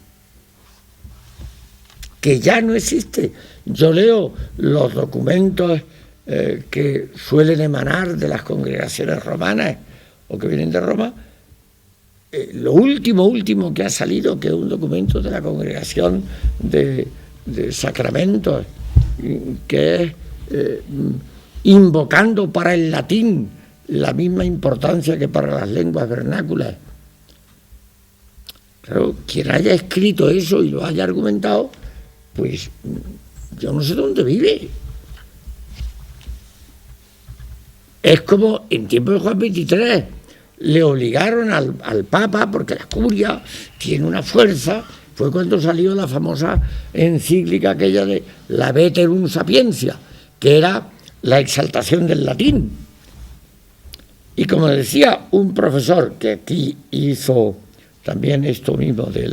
Que ya no existe. Yo leo los documentos que suelen emanar de las congregaciones romanas o que vienen de Roma, lo último que ha salido, que es un documento de la Congregación de Sacramentos, que es invocando para el latín la misma importancia que para las lenguas vernáculas. Claro, quien haya escrito eso y lo haya argumentado, pues yo no sé dónde vive. Es como en tiempo de Juan XXIII, le obligaron al Papa, porque la curia tiene una fuerza, fue cuando salió la famosa encíclica aquella de la Veterum Sapientia, que era la exaltación del latín. Y como decía un profesor que aquí hizo también esto mismo de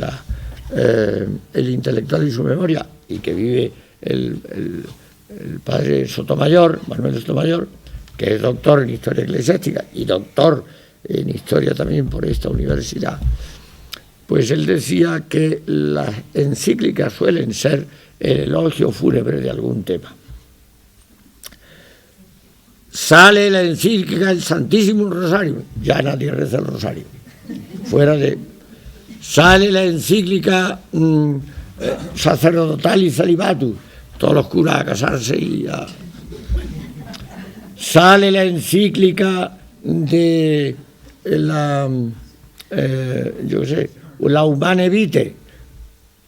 el intelectual y su memoria, y que vive el padre Sotomayor, Manuel Sotomayor, que es doctor en Historia Eclesiástica y doctor en Historia también por esta universidad, pues él decía que las encíclicas suelen ser el elogio fúnebre de algún tema. Sale la encíclica del Santísimo Rosario, ya nadie reza el Rosario, fuera de... Sale la encíclica Sacerdotalis Celibatus, todos los curas a casarse y a... Sale la encíclica de la Humane Vitae,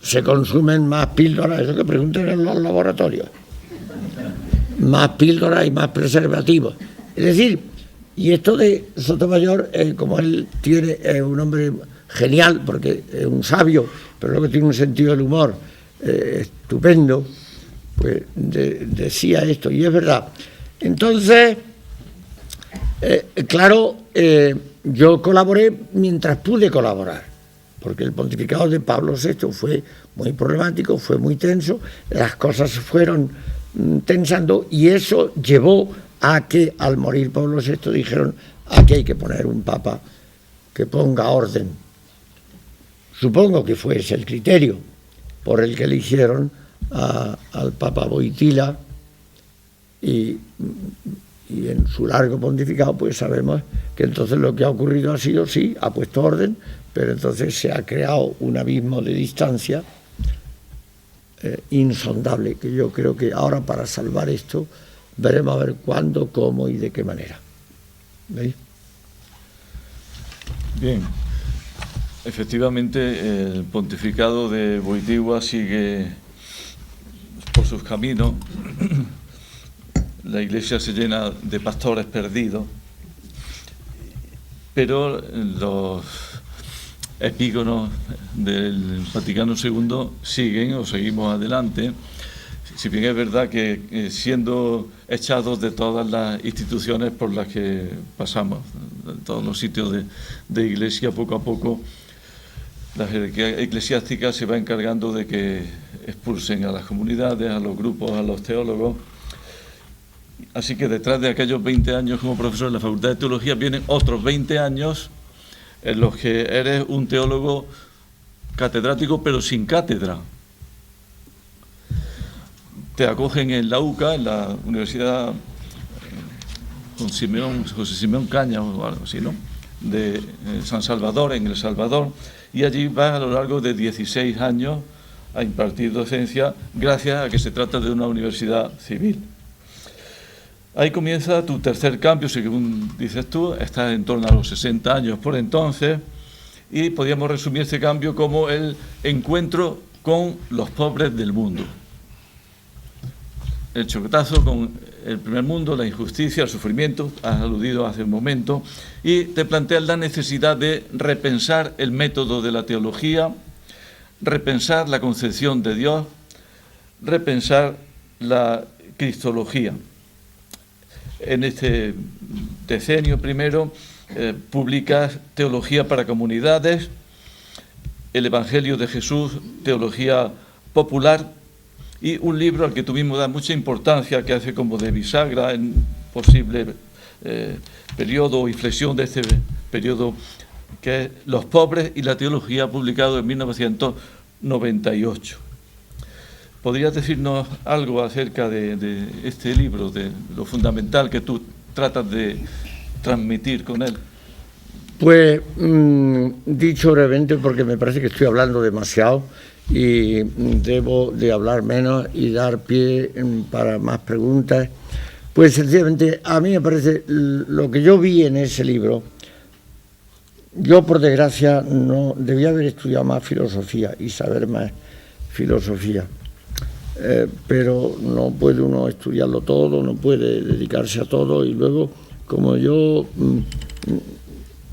se consumen más píldoras, eso que pregunten en los laboratorios, más píldoras y más preservativos. Es decir, y esto de Sotomayor, como él tiene, es un hombre genial, porque es un sabio, pero luego tiene un sentido del humor estupendo, pues decía esto, y es verdad. Entonces, claro, yo colaboré mientras pude colaborar, porque el pontificado de Pablo VI fue muy problemático, fue muy tenso, las cosas se fueron tensando, y eso llevó a que al morir Pablo VI dijeron: aquí hay que poner un papa que ponga orden. Supongo que fue ese el criterio por el que eligieron al Papa Wojtyła, y en su largo pontificado pues sabemos que entonces lo que ha ocurrido ha sido, sí, ha puesto orden, pero entonces se ha creado un abismo de distancia insondable, que yo creo que ahora, para salvar esto, veremos a ver cuándo, cómo y de qué manera. ¿Veis? Bien. Efectivamente, el pontificado de Wojtyła sigue por sus caminos. La Iglesia se llena de pastores perdidos, pero los epígonos del Vaticano II siguen o seguimos adelante, si bien es verdad que siendo echados de todas las instituciones por las que pasamos, de todos los sitios de Iglesia, poco a poco la jerarquía eclesiástica se va encargando de que expulsen a las comunidades, a los grupos, a los teólogos. Así que detrás de aquellos 20 años como profesor en la Facultad de Teología vienen otros 20 años en los que eres un teólogo catedrático pero sin cátedra. Te acogen en la UCA, en la Universidad José Simeón Cañas o algo así, ¿no?, de San Salvador, en El Salvador, y allí vas a lo largo de 16 años a impartir docencia, gracias a que se trata de una universidad civil. Ahí comienza tu tercer cambio, según dices tú, estás en torno a los 60 años por entonces, y podríamos resumir este cambio como el encuentro con los pobres del mundo. El choquetazo con el primer mundo, la injusticia, el sufrimiento, has aludido hace un momento, y te planteas la necesidad de repensar el método de la teología, repensar la concepción de Dios, repensar la cristología. En este decenio primero publicas Teología para Comunidades, El Evangelio de Jesús, Teología Popular, y un libro al que tú mismo das mucha importancia, que hace como de bisagra en posible periodo o inflexión de este periodo, que es Los pobres y la teología, publicado en 1998. ¿Podrías decirnos algo acerca de este libro, de lo fundamental que tú tratas de transmitir con él? Pues dicho brevemente, porque me parece que estoy hablando demasiado y debo de hablar menos y dar pie para más preguntas, pues sencillamente a mí me parece lo que yo vi en ese libro. Yo, por desgracia, no debía haber estudiado más filosofía y saber más filosofía, pero no puede uno estudiarlo todo, no puede dedicarse a todo, y luego, como yo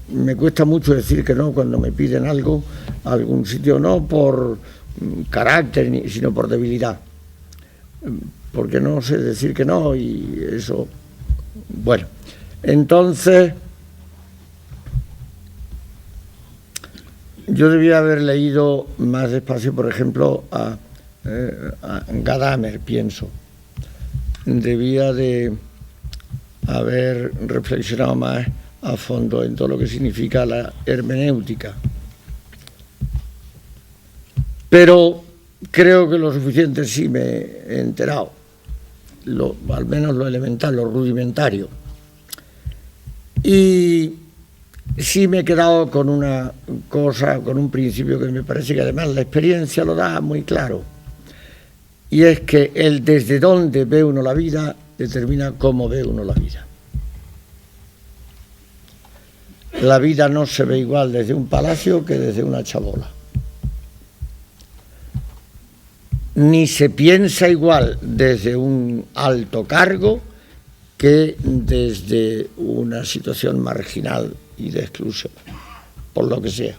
me cuesta mucho decir que no cuando me piden algo a algún sitio, no por carácter, sino por debilidad, porque no sé decir que no, y eso, bueno, entonces yo debía haber leído más despacio, por ejemplo, a Gadamer, pienso. Debía de haber reflexionado más a fondo en todo lo que significa la hermenéutica. Pero creo que lo suficiente sí me he enterado, al menos lo elemental, lo rudimentario. Y sí me he quedado con una cosa, con un principio que me parece que además la experiencia lo da muy claro, y es que el desde dónde ve uno la vida determina cómo ve uno la vida. La vida no se ve igual desde un palacio que desde una chabola. Ni se piensa igual desde un alto cargo que desde una situación marginal y de exclusión, por lo que sea,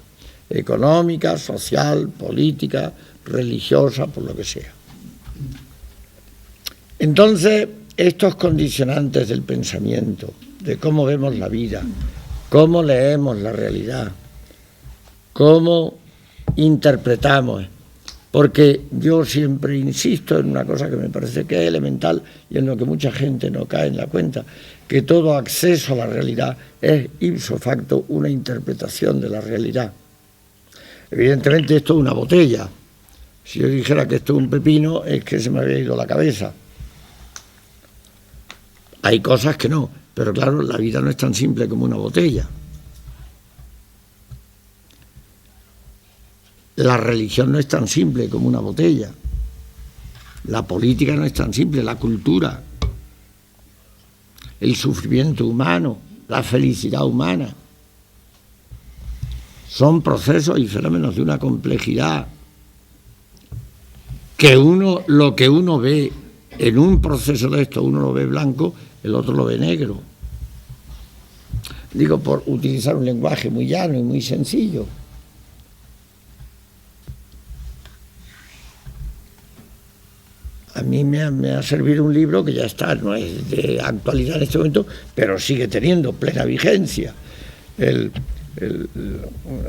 económica, social, política, religiosa, por lo que sea. Entonces, estos condicionantes del pensamiento, de cómo vemos la vida, cómo leemos la realidad, cómo interpretamos, porque yo siempre insisto en una cosa que me parece que es elemental y en lo que mucha gente no cae en la cuenta, que todo acceso a la realidad es ipso facto una interpretación de la realidad. Evidentemente esto es una botella. Si yo dijera que esto es un pepino, es que se me había ido la cabeza. Hay cosas que no, pero claro, la vida no es tan simple como una botella. La religión no es tan simple como una botella. La política no es tan simple, la cultura, el sufrimiento humano, la felicidad humana. Son procesos y fenómenos de una complejidad que lo que uno ve en un proceso de esto, uno lo ve blanco, el otro lo ve negro. Digo, por utilizar un lenguaje muy llano y muy sencillo. A mí me ha servido un libro que ya está, no es de actualidad en este momento, pero sigue teniendo plena vigencia.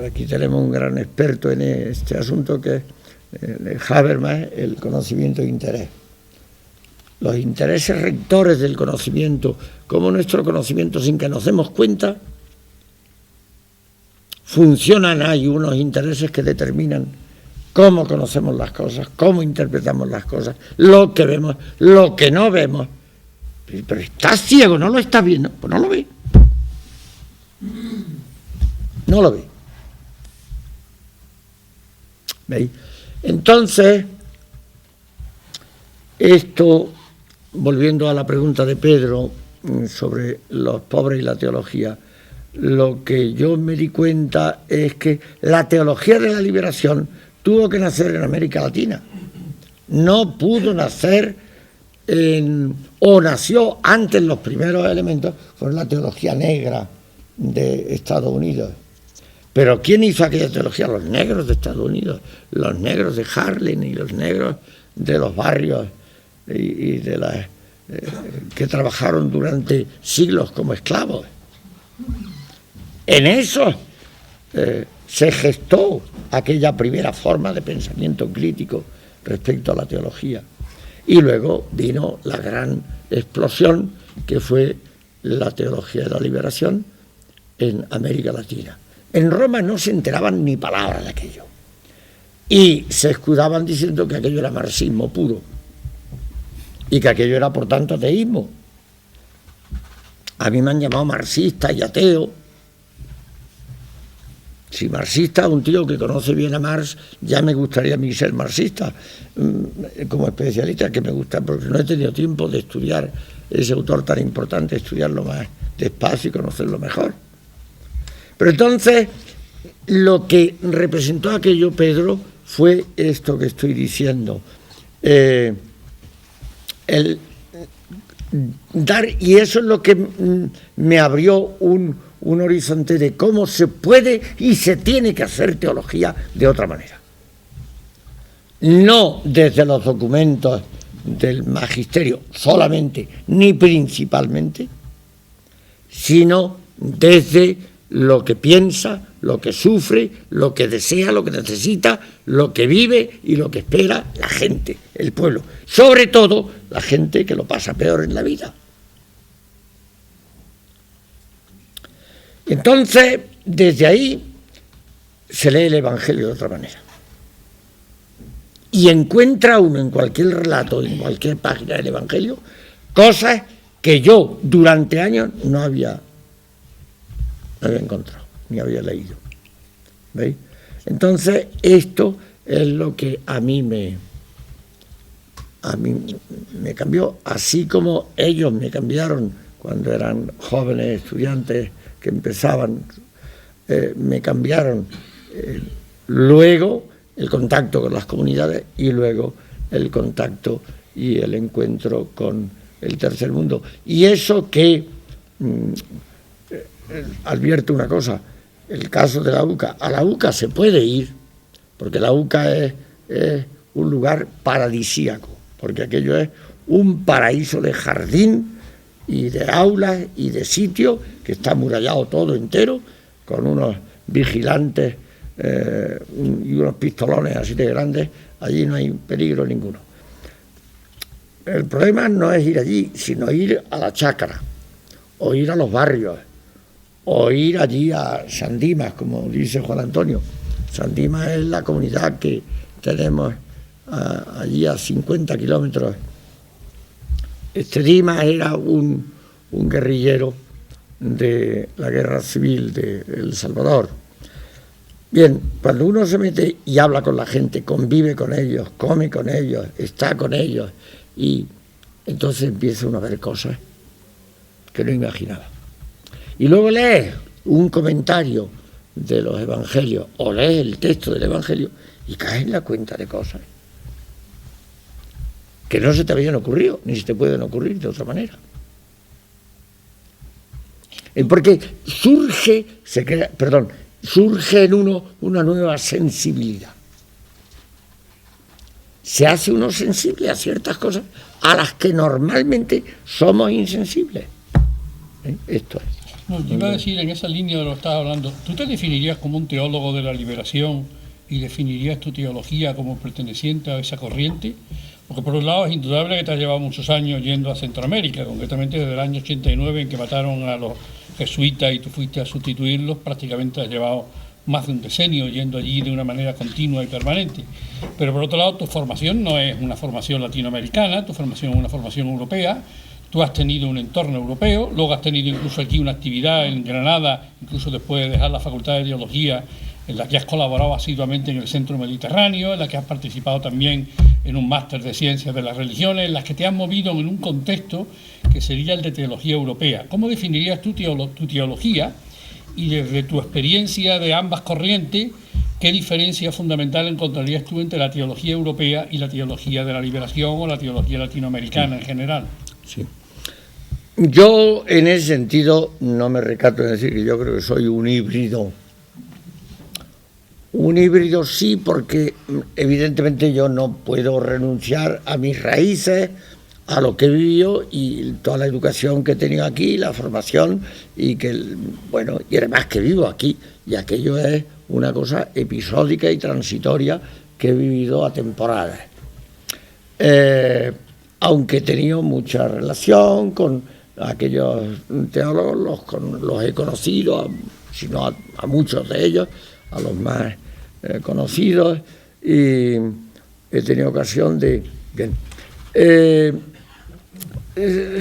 Aquí tenemos un gran experto en este asunto, que es Habermas, el conocimiento de interés. Los intereses rectores del conocimiento, como nuestro conocimiento, sin que nos demos cuenta, funcionan. Hay unos intereses que determinan cómo conocemos las cosas, cómo interpretamos las cosas, lo que vemos, lo que no vemos. Pero estás ciego, no lo estás viendo, pues no lo ve. No lo ve. ¿Veis? Entonces, esto, volviendo a la pregunta de Pedro sobre los pobres y la teología, lo que yo me di cuenta es que la teología de la liberación tuvo que nacer en América Latina. No pudo nacer o nació antes. Los primeros elementos fueron la teología negra de Estados Unidos. Pero ¿quién hizo aquella teología? Los negros de Estados Unidos, los negros de Harlem y los negros de los barrios y de las que trabajaron durante siglos como esclavos. En eso se gestó aquella primera forma de pensamiento crítico respecto a la teología. Y luego vino la gran explosión que fue la teología de la liberación en América Latina. En Roma no se enteraban ni palabra de aquello. Y se escudaban diciendo que aquello era marxismo puro. Y que aquello era, por tanto, ateísmo. A mí me han llamado marxista y ateo. Si marxista, un tío que conoce bien a Marx, ya me gustaría a mí ser marxista, como especialista, que me gusta, porque no he tenido tiempo de estudiar ese autor tan importante, estudiarlo más despacio y conocerlo mejor. Pero entonces, lo que representó aquello, Pedro, fue esto que estoy diciendo. El dar, y eso es lo que me abrió un horizonte de cómo se puede y se tiene que hacer teología de otra manera. No desde los documentos del magisterio solamente, ni principalmente, sino desde lo que piensa, lo que sufre, lo que desea, lo que necesita, lo que vive y lo que espera la gente, el pueblo. Sobre todo la gente que lo pasa peor en la vida. Entonces, desde ahí se lee el Evangelio de otra manera. Y encuentra uno en cualquier relato, en cualquier página del Evangelio, cosas que yo durante años no había encontrado, ni había leído. ¿Veis? Entonces, esto es lo que a mí me cambió, así como ellos me cambiaron cuando eran jóvenes estudiantes que empezaban, me cambiaron luego el contacto con las comunidades y luego el contacto y el encuentro con el tercer mundo. Y eso que advierto una cosa, el caso de la UCA, a la UCA se puede ir, porque la UCA es un lugar paradisíaco, porque aquello es un paraíso de jardín y de aulas y de sitio que está amurallado todo entero, con unos vigilantes y unos pistolones así de grandes. Allí no hay peligro ninguno. El problema no es ir allí, sino ir a la chácara, o ir a los barrios, o ir allí a San Dimas, como dice Juan Antonio. San Dimas es la comunidad que tenemos allí a 50 kilómetros. Este Dimas era un guerrillero de la guerra civil de El Salvador. Bien, cuando uno se mete y habla con la gente, convive con ellos, come con ellos, está con ellos, y entonces empieza uno a ver cosas que no imaginaba. Y luego lees un comentario de los evangelios o lees el texto del evangelio y caes en la cuenta de cosas que no se te habían ocurrido, ni se te pueden ocurrir de otra manera. Porque surge en uno una nueva sensibilidad. Se hace uno sensible a ciertas cosas a las que normalmente somos insensibles. Esto es. No, yo iba a decir, en esa línea de lo que estabas hablando, ¿tú te definirías como un teólogo de la liberación y definirías tu teología como perteneciente a esa corriente? Porque por un lado es indudable que te has llevado muchos años yendo a Centroamérica, concretamente desde el año 89 en que mataron a los jesuitas y tú fuiste a sustituirlos, prácticamente has llevado más de un decenio yendo allí de una manera continua y permanente. Pero por otro lado, tu formación no es una formación latinoamericana, tu formación es una formación europea. Tú has tenido un entorno europeo, luego has tenido incluso aquí una actividad en Granada, incluso después de dejar la Facultad de Teología, en la que has colaborado asiduamente en el Centro Mediterráneo, en la que has participado también en un máster de Ciencias de las Religiones, en las que te has movido en un contexto que sería el de teología europea. ¿Cómo definirías tu teología y desde tu experiencia de ambas corrientes, qué diferencia fundamental encontrarías tú entre la teología europea y la teología de la liberación o la teología latinoamericana en general? Sí. Yo en ese sentido no me recato en decir que yo creo que soy un híbrido. Un híbrido sí, porque evidentemente yo no puedo renunciar a mis raíces, a lo que he vivido y toda la educación que he tenido aquí, la formación y y además que vivo aquí, y aquello es una cosa episódica y transitoria que he vivido a temporadas. Aunque he tenido mucha relación con aquellos teólogos, los he conocido, sino a muchos de ellos, a los más conocidos, y he tenido ocasión de... Bien.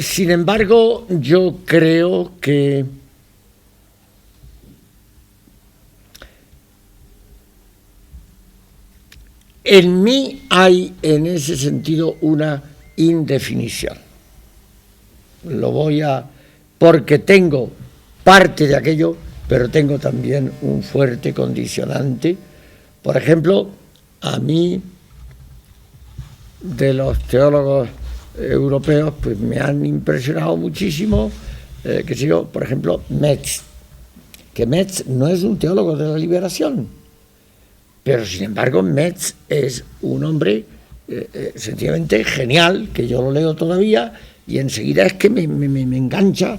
Sin embargo, yo creo que En mí hay en ese sentido una indefinición. Porque tengo parte de aquello, pero tengo también un fuerte condicionante. Por ejemplo, a mí, de los teólogos europeos, pues me han impresionado muchísimo, por ejemplo, Metz, que Metz no es un teólogo de la liberación, pero sin embargo Metz es un hombre sencillamente genial, que yo lo leo todavía y enseguida es que me engancha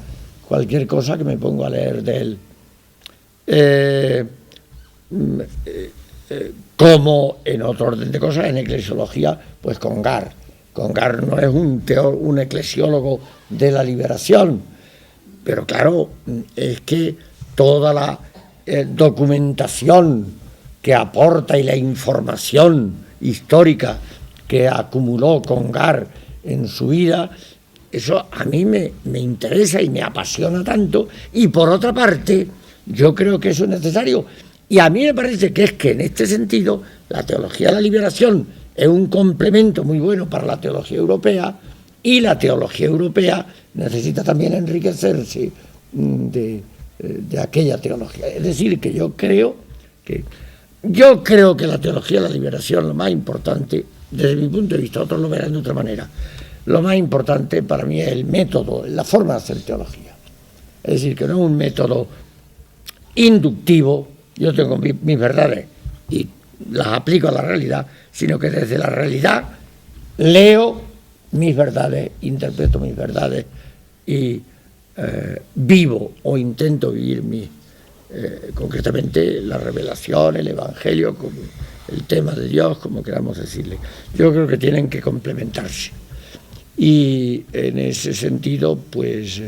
cualquier cosa que me pongo a leer de él. Como en otro orden de cosas, en eclesiología, pues Congar. Congar no es un eclesiólogo de la liberación, pero claro, es que toda la documentación que aporta y la información histórica que acumuló Congar en su vida, eso a mí me interesa y me apasiona tanto, y por otra parte, yo creo que eso es necesario. Y a mí me parece que en este sentido la teología de la liberación es un complemento muy bueno para la teología europea, y la teología europea necesita también enriquecerse de aquella teología. Es decir, que yo creo que la teología de la liberación, lo más importante, desde mi punto de vista, otros lo verán de otra manera, lo más importante para mí es el método, la forma de hacer teología. Es decir, que no es un método inductivo, yo tengo mis verdades y las aplico a la realidad, sino que desde la realidad leo mis verdades, interpreto mis verdades y vivo o intento vivir concretamente la revelación, el Evangelio, como el tema de Dios, como queramos decirle. Yo creo que tienen que complementarse. Y en ese sentido, pues,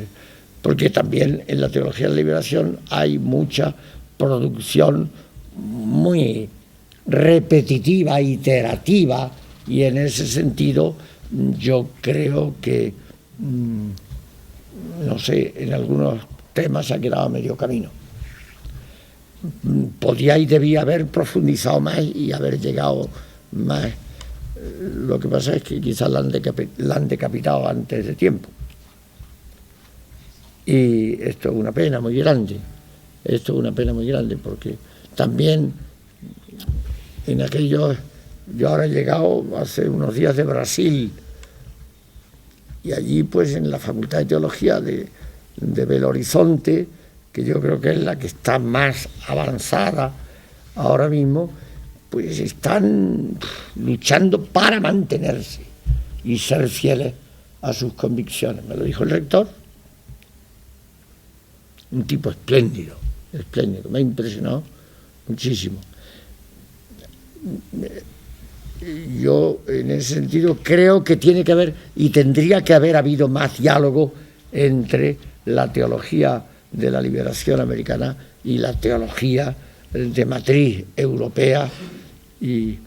porque también en la teología de la liberación hay mucha producción muy repetitiva, iterativa, y en ese sentido yo creo que, no sé, en algunos temas se ha quedado a medio camino. Podía y debía haber profundizado más y haber llegado más. Lo que pasa es que quizás la han decapitado antes de tiempo. Y esto es una pena muy grande. Esto es una pena muy grande porque también en aquellos... Yo ahora he llegado hace unos días de Brasil y allí pues en la Facultad de Teología de Belo Horizonte, que yo creo que es la que está más avanzada ahora mismo, pues están luchando para mantenerse y ser fieles a sus convicciones. Me lo dijo el rector, un tipo espléndido, me ha impresionado muchísimo. Yo en ese sentido creo que tiene que haber y tendría que haber habido más diálogo entre la teología de la liberación americana y la teología de matriz europea, y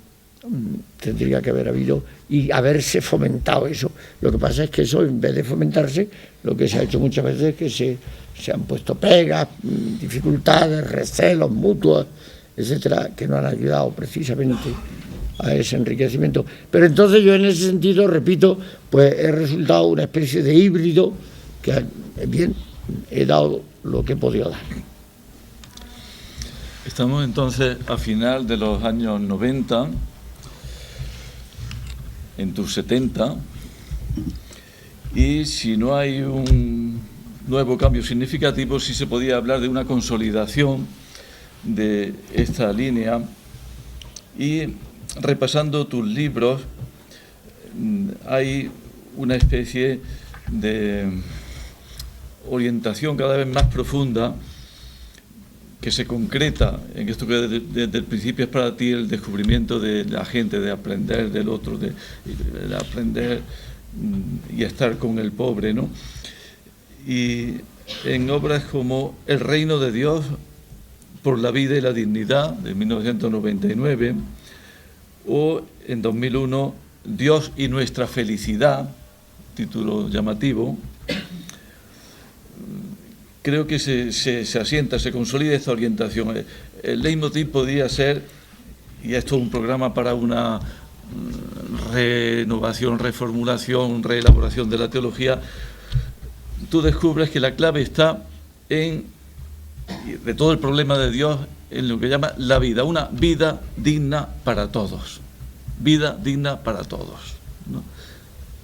tendría que haber habido y haberse fomentado eso. Lo que pasa es que eso, en vez de fomentarse, lo que se ha hecho muchas veces es que se han puesto pegas, dificultades, recelos mutuos, etcétera, que no han ayudado precisamente a ese enriquecimiento. Pero entonces yo en ese sentido, repito, pues he resultado una especie de híbrido que, bien, he dado lo que he podido dar. Estamos entonces a final de los años 90, en tus 70, y si no hay un nuevo cambio significativo, sí se podía hablar de una consolidación de esta línea. Y repasando tus libros, hay una especie de orientación cada vez más profunda que se concreta en esto que desde el principio es para ti el descubrimiento de la gente, de aprender del otro, de aprender y estar con el pobre, ¿no? Y en obras como El reino de Dios por la vida y la dignidad, de 1999, o en 2001, Dios y nuestra felicidad, título llamativo. Creo que se asienta, se consolida esta orientación. El leitmotiv podría ser y esto es un programa para una renovación, reformulación, reelaboración de la teología, tú descubres que la clave está de todo el problema de Dios, en lo que llama la vida, una vida digna para todos, vida digna para todos, ¿no?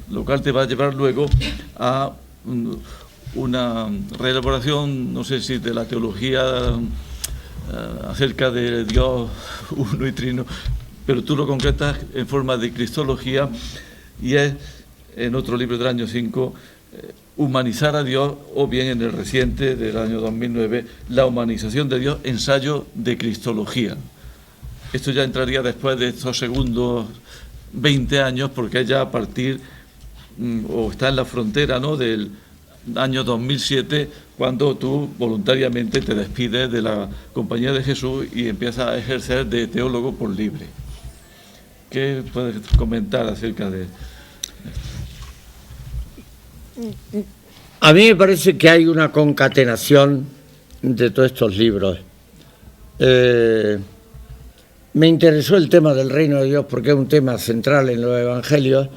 Lo cual te va a llevar luego a una reelaboración, no sé si de la teología acerca de Dios uno y trino, pero tú lo concretas en forma de cristología, y es en otro libro del año 5, Humanizar a Dios, o bien en el reciente del año 2009, La humanización de Dios, ensayo de cristología. Esto ya entraría después de estos segundos 20 años, porque es ya a partir, o está en la frontera, ¿no?, del año 2007, cuando tú voluntariamente te despides de la Compañía de Jesús y empiezas a ejercer de teólogo por libre. ¿Qué puedes comentar acerca de...? A mí me parece que hay una concatenación de todos estos libros. Me interesó el tema del reino de Dios porque es un tema central en los evangelios,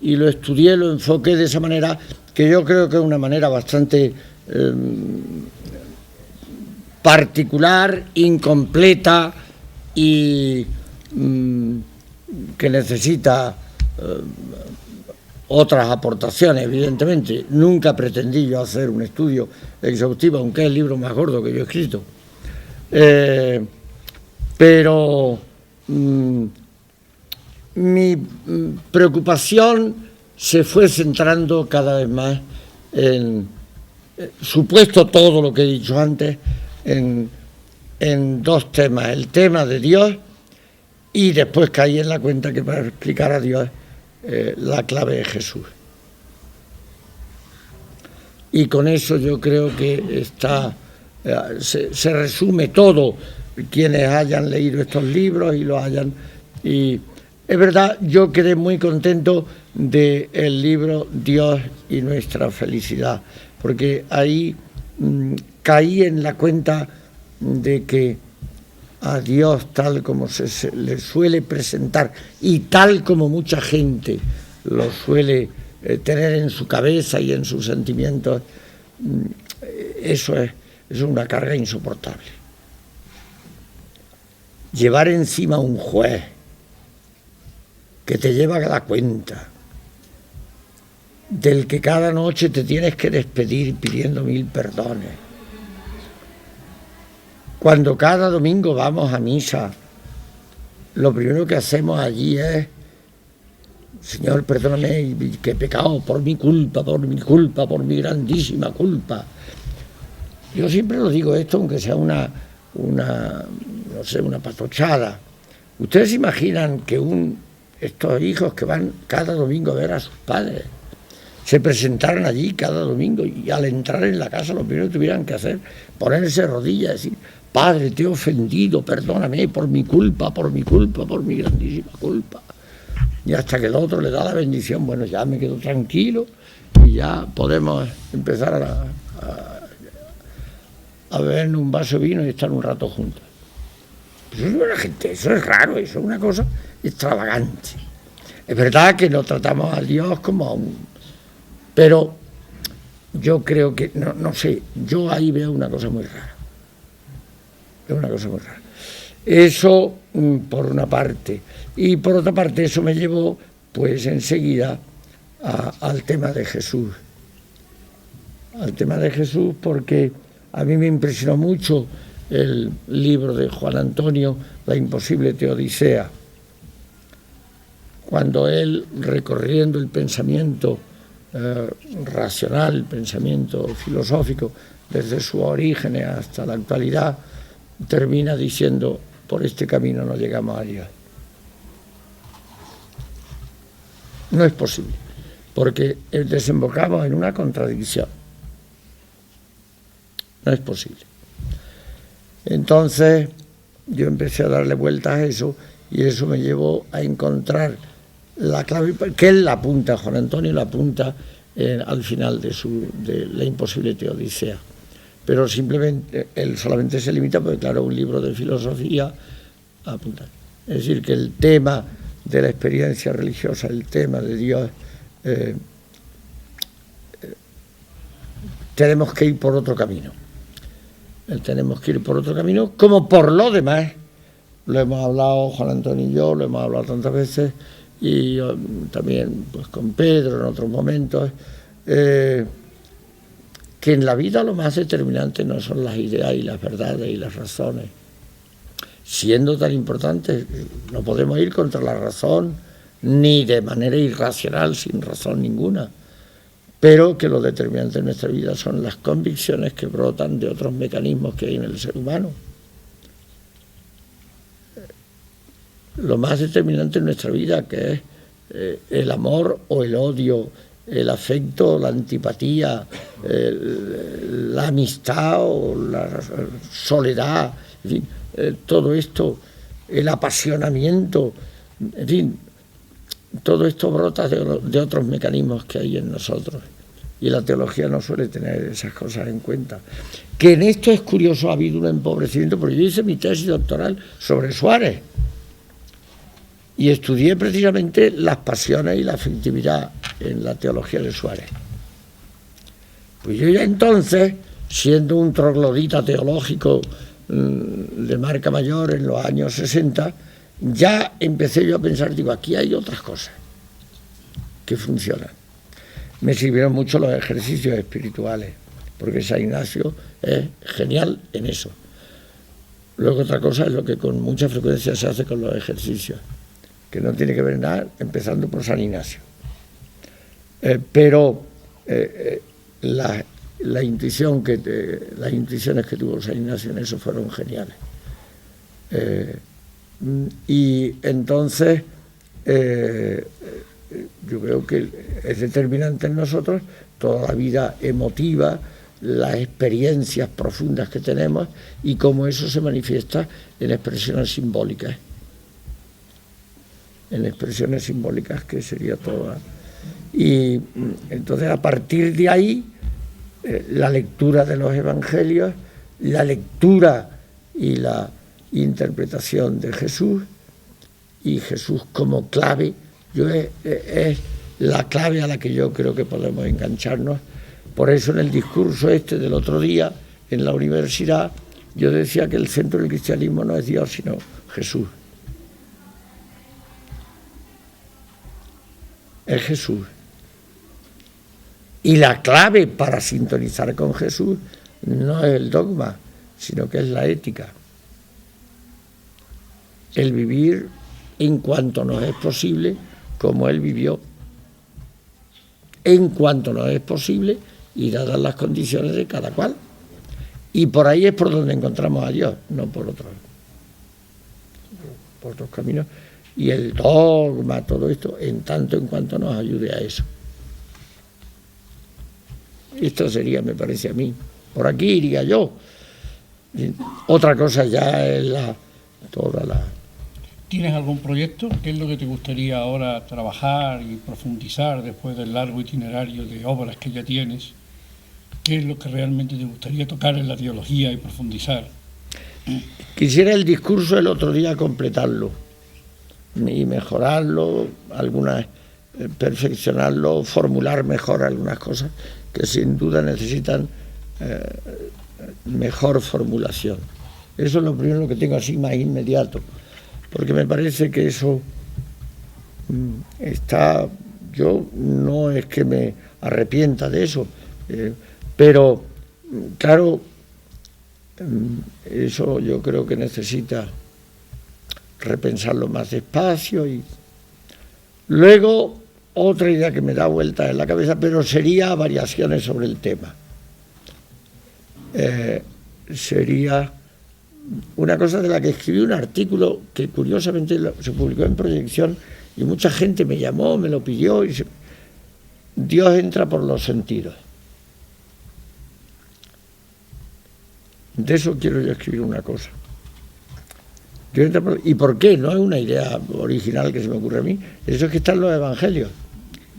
y lo estudié, lo enfoqué de esa manera, que yo creo que es una manera bastante particular, incompleta y que necesita otras aportaciones, evidentemente. Nunca pretendí yo hacer un estudio exhaustivo, aunque es el libro más gordo que yo he escrito. Pero mi preocupación se fue centrando cada vez más en, supuesto todo lo que he dicho antes, en dos temas: el tema de Dios, y después caí en la cuenta que para explicar a Dios la clave es Jesús. Y con eso yo creo que se resume todo. Quienes hayan leído estos libros y lo hayan... Y es verdad, yo quedé muy contento del libro Dios y nuestra felicidad, porque ahí caí en la cuenta de que a Dios, tal como se le suele presentar y tal como mucha gente lo suele tener en su cabeza y en sus sentimientos, eso es una carga insoportable. Llevar encima a un juez que te lleva a la cuenta, del que cada noche te tienes que despedir pidiendo 1000 perdones, cuando cada domingo vamos a misa, lo primero que hacemos allí es: Señor, perdóname, que he pecado por mi culpa, por mi grandísima culpa. Yo siempre lo digo esto, aunque sea una patochada. ¿Ustedes se imaginan que estos hijos que van cada domingo a ver a sus padres se presentaran allí cada domingo, y al entrar en la casa lo primero que tuvieran que hacer, ponerse de rodillas y decir: Padre, te he ofendido, perdóname por mi culpa, por mi grandísima culpa? Y hasta que el otro le da la bendición, bueno, ya me quedo tranquilo y ya podemos empezar a beber un vaso de vino y estar un rato juntos. Eso es buena gente, eso es raro, eso es una cosa extravagante. Es verdad que no tratamos a Dios como a un... Pero yo creo que, no sé, yo ahí veo una cosa muy rara. Es una cosa muy rara. Eso por una parte. Y por otra parte, eso me llevó pues enseguida al tema de Jesús. Al tema de Jesús, porque a mí me impresionó mucho el libro de Juan Antonio, La imposible teodicea, cuando él, recorriendo el pensamiento racional, el pensamiento filosófico, desde sus orígenes hasta la actualidad, termina diciendo: por este camino no llegamos a Dios. No es posible, porque desembocamos en una contradicción. No es posible. Entonces yo empecé a darle vueltas a eso, y eso me llevó a encontrar la clave, que él la apunta, Juan Antonio la apunta al final de La imposible teodicea. Pero simplemente, él solamente se limita, porque claro, un libro de filosofía a apuntar. Es decir, que el tema de la experiencia religiosa, el tema de Dios, tenemos que ir por otro camino. Tenemos que ir por otro camino, como por lo demás, lo hemos hablado Juan Antonio y yo, lo hemos hablado tantas veces, y también pues con Pedro en otros momentos, que en la vida lo más determinante no son las ideas y las verdades y las razones. Siendo tan importantes, no podemos ir contra la razón, ni de manera irracional, sin razón ninguna, pero que lo determinante en nuestra vida son las convicciones que brotan de otros mecanismos que hay en el ser humano. Lo más determinante en nuestra vida, que es el amor o el odio, el afecto, la antipatía, la amistad o la soledad, en fin, todo esto, el apasionamiento, en fin, todo esto brota de otros mecanismos que hay en nosotros. Y la teología no suele tener esas cosas en cuenta. Que en esto es curioso, ha habido un empobrecimiento, porque yo hice mi tesis doctoral sobre Suárez y estudié precisamente las pasiones y la afectividad en la teología de Suárez. Pues yo ya entonces, siendo un troglodita teológico de marca mayor en los años 60, ya empecé yo a pensar, digo, aquí hay otras cosas que funcionan. Me sirvieron mucho los ejercicios espirituales, porque San Ignacio es genial en eso. Luego otra cosa es lo que con mucha frecuencia se hace con los ejercicios, que no tiene que ver nada, empezando por San Ignacio. Pero las intuiciones que tuvo San Ignacio en eso fueron geniales. Y entonces yo creo que es determinante en nosotros toda la vida emotiva, las experiencias profundas que tenemos y cómo eso se manifiesta en expresiones simbólicas. En expresiones simbólicas, que sería toda. Y entonces, a partir de ahí, la lectura de los evangelios, la lectura y la interpretación de Jesús, y Jesús como clave, es la clave a la que yo creo que podemos engancharnos. Por eso en el discurso del otro día, en la universidad, yo decía que el centro del cristianismo no es Dios, sino Jesús. Es Jesús. Y la clave para sintonizar con Jesús no es el dogma, sino que es la ética. El vivir en cuanto nos es posible, como Él vivió. En cuanto nos es posible y dadas las condiciones de cada cual. Y por ahí es por donde encontramos a Dios, no por otros caminos. Y el dogma, todo esto, en tanto en cuanto nos ayude a eso. Esto sería, me parece a mí, por aquí iría yo. Otra cosa ya es toda la... ¿Tienes algún proyecto? ¿Qué es lo que te gustaría ahora trabajar y profundizar después del largo itinerario de obras que ya tienes? ¿Qué es lo que realmente te gustaría tocar en la teología y profundizar? Quisiera el discurso el otro día completarlo y mejorarlo, perfeccionarlo, formular mejor algunas cosas que sin duda necesitan mejor formulación. Eso es lo primero que tengo así más inmediato, porque me parece que eso está... Yo no es que me arrepienta de eso, pero claro, eso yo creo que necesita repensarlo más despacio. Y luego otra idea que me da vuelta en la cabeza, pero sería variaciones sobre el tema. Sería una cosa de la que escribí un artículo que curiosamente se publicó en Proyección y mucha gente me llamó, me lo pidió. Y Dios entra por los sentidos. De eso quiero yo escribir una cosa. ¿Y por qué? No es una idea original que se me ocurre a mí. Eso es que está en los evangelios.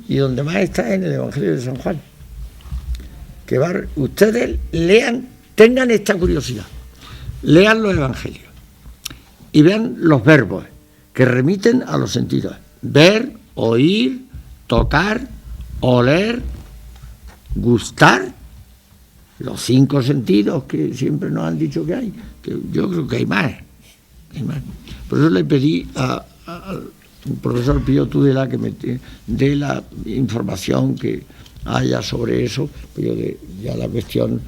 Y donde más está es en el Evangelio de San Juan. Que ustedes lean, tengan esta curiosidad. Lean los evangelios y vean los verbos que remiten a los sentidos. Ver, oír, tocar, oler, gustar, los 5 sentidos que siempre nos han dicho que hay, que yo creo que hay más. Por eso le pedí al profesor Pío Tudela que me dé la información que haya sobre eso, pero ya la cuestión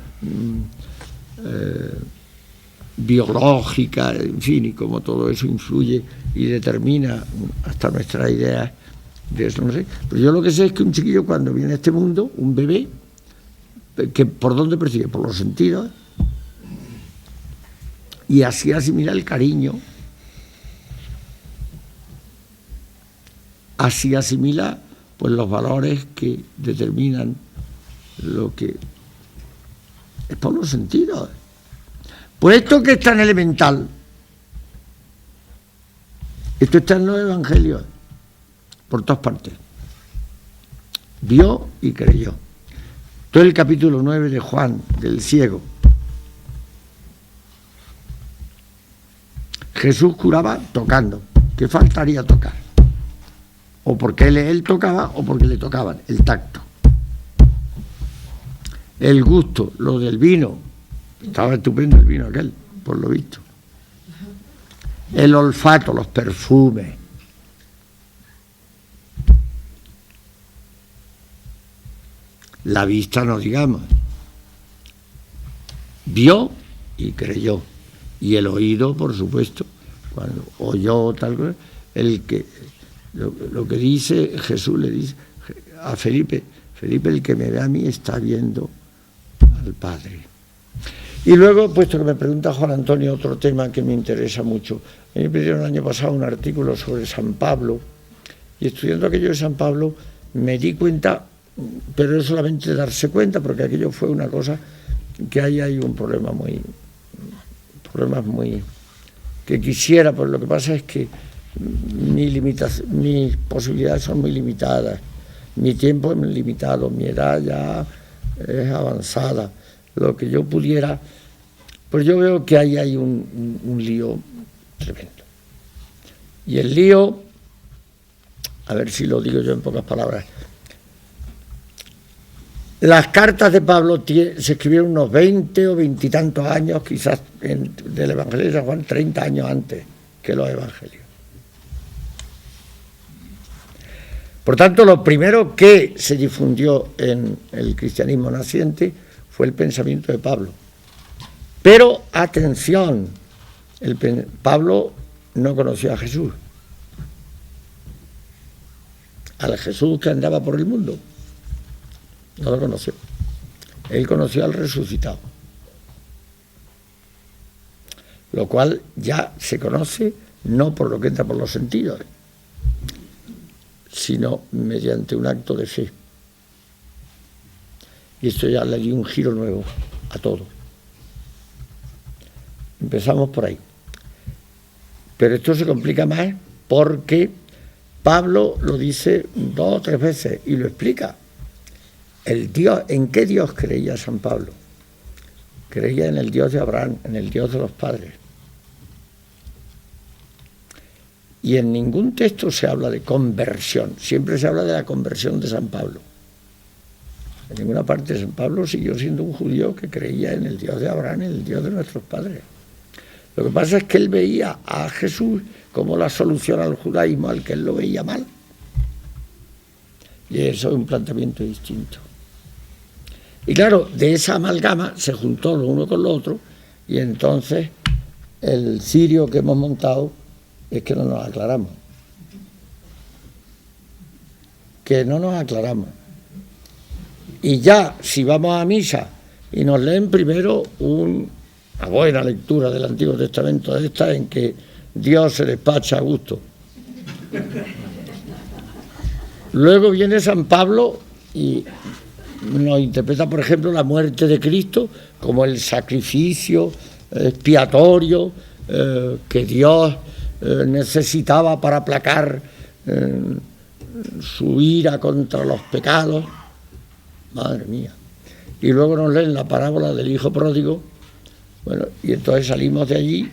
biológica, en fin, y cómo todo eso influye y determina hasta nuestras ideas de eso, no sé. Pero yo lo que sé es que un chiquillo cuando viene a este mundo, un bebé, que ¿por dónde percibe? Por los sentidos, y así asimila el cariño, así asimila pues los valores que determinan lo que es por los sentidos. Pues esto que es tan elemental, esto está en los evangelios, por todas partes. Vio y creyó. Todo el capítulo 9 de Juan, del ciego. Jesús curaba tocando. ¿Qué faltaría tocar? O porque él tocaba o porque le tocaban, el tacto. El gusto, lo del vino. Estaba estupendo el vino aquel, por lo visto. El olfato, los perfumes. La vista, no digamos. Vio y creyó. Y el oído, por supuesto, cuando oyó tal cosa, lo que dice Jesús, le dice a Felipe, el que me ve a mí está viendo al Padre. Y luego, puesto que me pregunta Juan Antonio, otro tema que me interesa mucho. A mí me pidieron el año pasado un artículo sobre San Pablo, y estudiando aquello de San Pablo me di cuenta, pero es solamente darse cuenta, porque aquello fue una cosa que ahí hay un problema muy que quisiera, pues lo que pasa es que mis posibilidades son muy limitadas, mi tiempo es limitado, mi edad ya es avanzada, lo que yo pudiera, pues yo veo que ahí hay un lío tremendo. Y el lío, a ver si lo digo yo en pocas palabras, las cartas de Pablo se escribieron unos 20 o 20 y tantos años, quizás del Evangelio de San Juan, 30 años antes que los Evangelios. Por tanto, lo primero que se difundió en el cristianismo naciente fue el pensamiento de Pablo. Pero, atención, Pablo no conoció a Jesús. Al Jesús que andaba por el mundo. No lo conoció. Él conoció al resucitado. Lo cual ya se conoce no por lo que entra por los sentidos, sino mediante un acto de fe. Y esto ya le dio un giro nuevo a todo. Empezamos por ahí. Pero esto se complica más porque Pablo lo dice 2 o 3 veces y lo explica. ¿En qué Dios creía San Pablo? Creía en el Dios de Abraham, en el Dios de los padres. Y en ningún texto se habla de conversión, siempre se habla de la conversión de San Pablo. En ninguna parte San Pablo siguió siendo un judío que creía en el Dios de Abraham, en el Dios de nuestros padres. Lo que pasa es que él veía a Jesús como la solución al judaísmo, al que él lo veía mal. Y eso es un planteamiento distinto. Y claro, de esa amalgama se juntó lo uno con lo otro, y entonces el cirio que hemos montado es que no nos aclaramos. Y ya, si vamos a misa y nos leen primero una buena lectura del Antiguo Testamento, de esta en que Dios se despacha a gusto. Luego viene San Pablo y nos interpreta, por ejemplo, la muerte de Cristo como el sacrificio expiatorio que Dios necesitaba para aplacar su ira contra los pecados. Madre mía. Y luego nos leen la parábola del hijo pródigo. Bueno, y entonces salimos de allí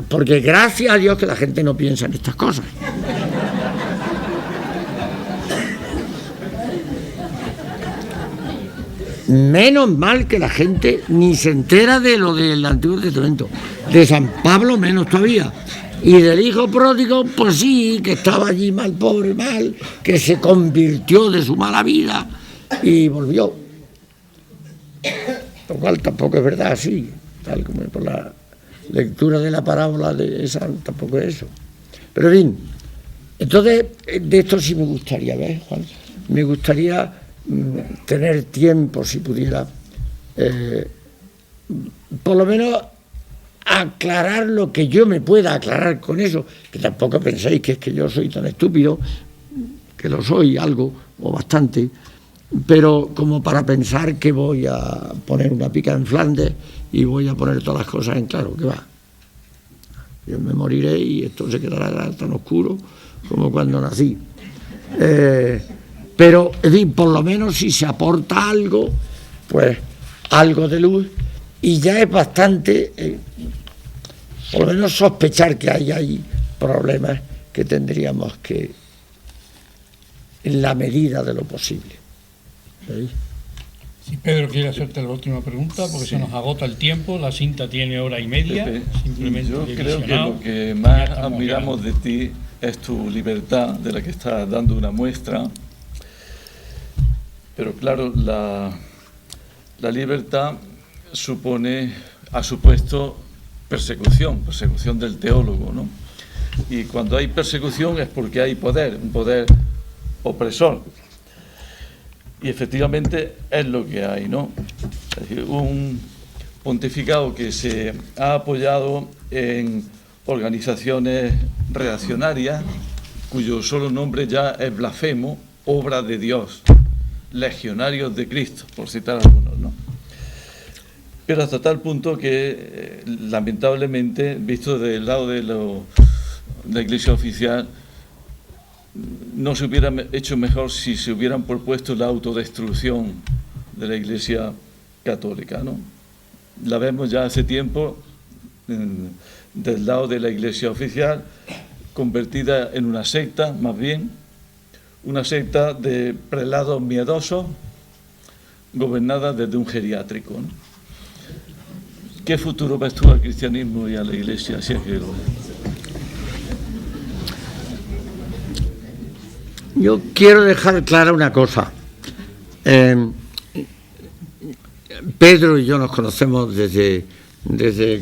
Porque gracias a Dios que la gente no piensa en estas cosas. Menos mal que la gente ni se entera de lo del Antiguo Testamento. De San Pablo menos todavía. Y del hijo pródigo, pues sí, que estaba allí mal, pobre, mal, que se convirtió de su mala vida y volvió. Lo cual tampoco es verdad así, tal como por la lectura de la parábola de esa, tampoco es eso. Pero en fin, entonces de esto sí me gustaría, ¿ves, Juan? Me gustaría tener tiempo, si pudiera, por lo menos aclarar lo que yo me pueda aclarar con eso, que tampoco penséis que es que yo soy tan estúpido, que lo soy algo o bastante, pero como para pensar que voy a poner una pica en Flandes y voy a poner todas las cosas en claro, que va. Yo me moriré y esto se quedará tan oscuro como cuando nací. Pero, en fin, por lo menos si se aporta algo, pues algo de luz, y ya es bastante, por lo menos sospechar que hay ahí problemas que tendríamos que, en la medida de lo posible. ¿Veis? Si Pedro quiere hacerte la última pregunta, porque se nos agota el tiempo, la cinta tiene hora y media. Pepe, simplemente yo creo que lo que más admiramos de ti es tu libertad, de la que estás dando una muestra. Pero claro, la libertad ha supuesto persecución del teólogo, ¿no? Y cuando hay persecución es porque hay poder, un poder opresor. Y efectivamente es lo que hay, ¿no? Es decir, un pontificado que se ha apoyado en organizaciones reaccionarias, cuyo solo nombre ya es blasfemo, obra de Dios, legionarios de Cristo, por citar algunos, ¿no? Pero hasta tal punto que, lamentablemente, visto del lado de la Iglesia oficial, no se hubiera hecho mejor si se hubieran propuesto la autodestrucción de la Iglesia católica, ¿no? La vemos ya hace tiempo del lado de la Iglesia oficial, convertida en una secta, más bien, una secta de prelados miedosos, gobernada desde un geriátrico, ¿no? ¿Qué futuro ves tú al cristianismo y a la Iglesia, si es que lo ves? Yo quiero dejar clara una cosa. Pedro y yo nos conocemos desde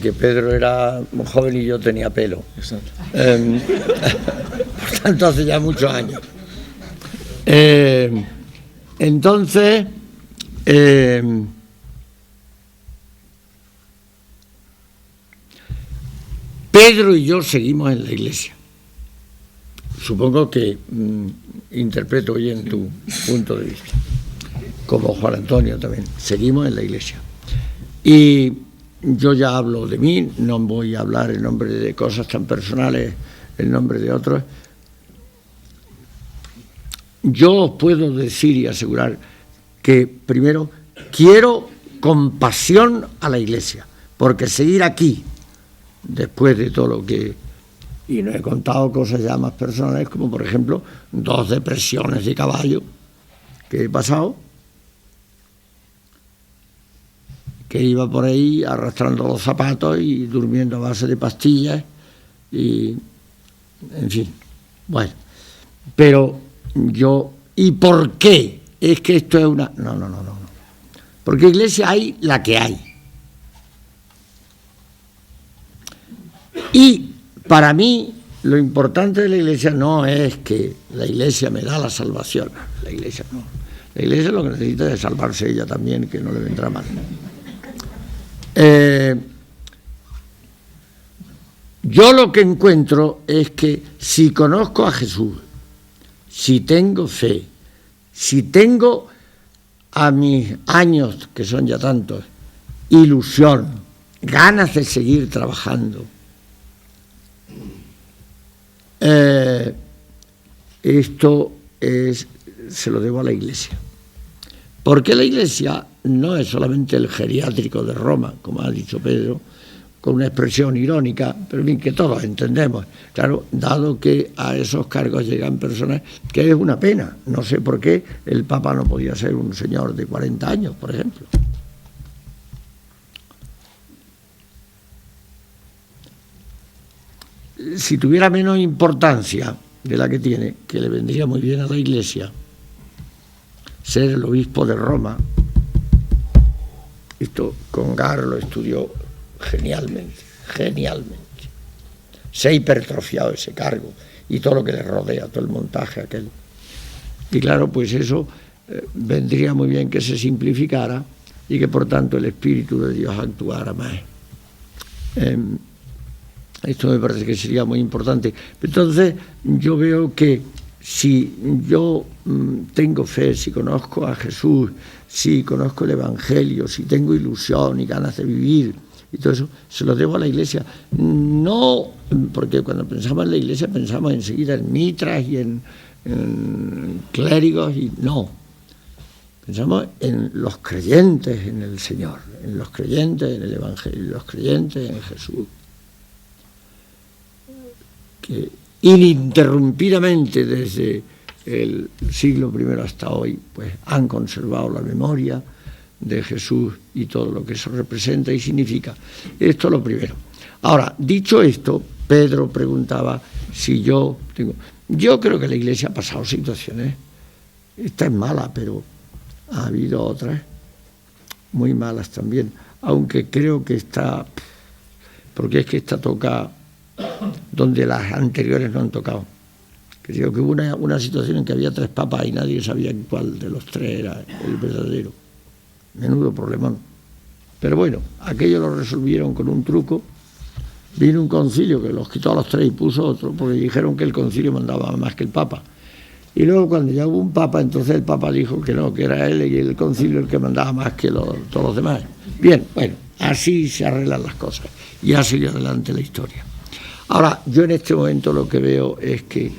que Pedro era muy joven y yo tenía pelo. Exacto. Por tanto, hace ya muchos años. Entonces, Pedro y yo seguimos en la Iglesia. Supongo que interpreto bien tu punto de vista, como Juan Antonio también. Seguimos en la Iglesia. Y yo ya hablo de mí, no voy a hablar en nombre de cosas tan personales, en nombre de otros. Yo os puedo decir y asegurar que, primero, quiero compasión a la Iglesia, porque seguir aquí, después de todo lo que... Y no he contado cosas ya más personales, como por ejemplo 2 depresiones de caballo que he pasado, que iba por ahí arrastrando los zapatos y durmiendo a base de pastillas, y en fin, bueno. Pero yo, ¿y por qué? Es que esto es una... No. Porque iglesia hay la que hay. Y para mí, lo importante de la Iglesia no es que la Iglesia me da la salvación. La Iglesia no. La Iglesia lo que necesita es salvarse ella también, que no le vendrá mal. Yo lo que encuentro es que si conozco a Jesús, si tengo fe, si tengo a mis años, que son ya tantos, ilusión, ganas de seguir trabajando, esto se lo debo a la Iglesia. Porque la Iglesia no es solamente el geriátrico de Roma, como ha dicho Pedro, con una expresión irónica, pero bien, que todos entendemos. Claro, dado que a esos cargos llegan personas, que es una pena. No sé por qué el Papa no podía ser un señor de 40 años, por ejemplo. Si tuviera menos importancia de la que tiene, que le vendría muy bien a la Iglesia, ser el obispo de Roma. Esto Congar lo estudió genialmente. Se ha hipertrofiado ese cargo y todo lo que le rodea, todo el montaje aquel. Y claro, pues eso vendría muy bien que se simplificara y que por tanto el Espíritu de Dios actuara más. Esto me parece que sería muy importante. Entonces yo veo que si yo tengo fe, si conozco a Jesús, si conozco el Evangelio, si tengo ilusión y ganas de vivir y todo eso, se lo debo a la Iglesia. No, porque cuando pensamos en la Iglesia pensamos enseguida en mitras y en clérigos, y no. Pensamos en los creyentes en el Señor, en los creyentes en el Evangelio, en los creyentes en Jesús, que ininterrumpidamente desde el siglo I hasta hoy pues han conservado la memoria de Jesús y todo lo que eso representa y significa. Esto es lo primero. Ahora, dicho esto, Pedro preguntaba si yo tengo... Yo creo que la Iglesia ha pasado situaciones, esta es mala, pero ha habido otras muy malas también, aunque creo que está, porque es que esta toca donde las anteriores no han tocado. Creo que hubo una situación en que había 3 papas y nadie sabía cuál de los 3 era el verdadero. Menudo problemón. Pero bueno, aquello lo resolvieron con un truco. Vino un concilio que los quitó a los 3 y puso otro, porque dijeron que el concilio mandaba más que el papa. Y luego cuando ya hubo un papa, entonces el papa dijo que no, que era él y el concilio el que mandaba más que todos los demás. Bien, bueno, así se arreglan las cosas y ha seguido adelante la historia. Ahora, yo en este momento lo que veo es que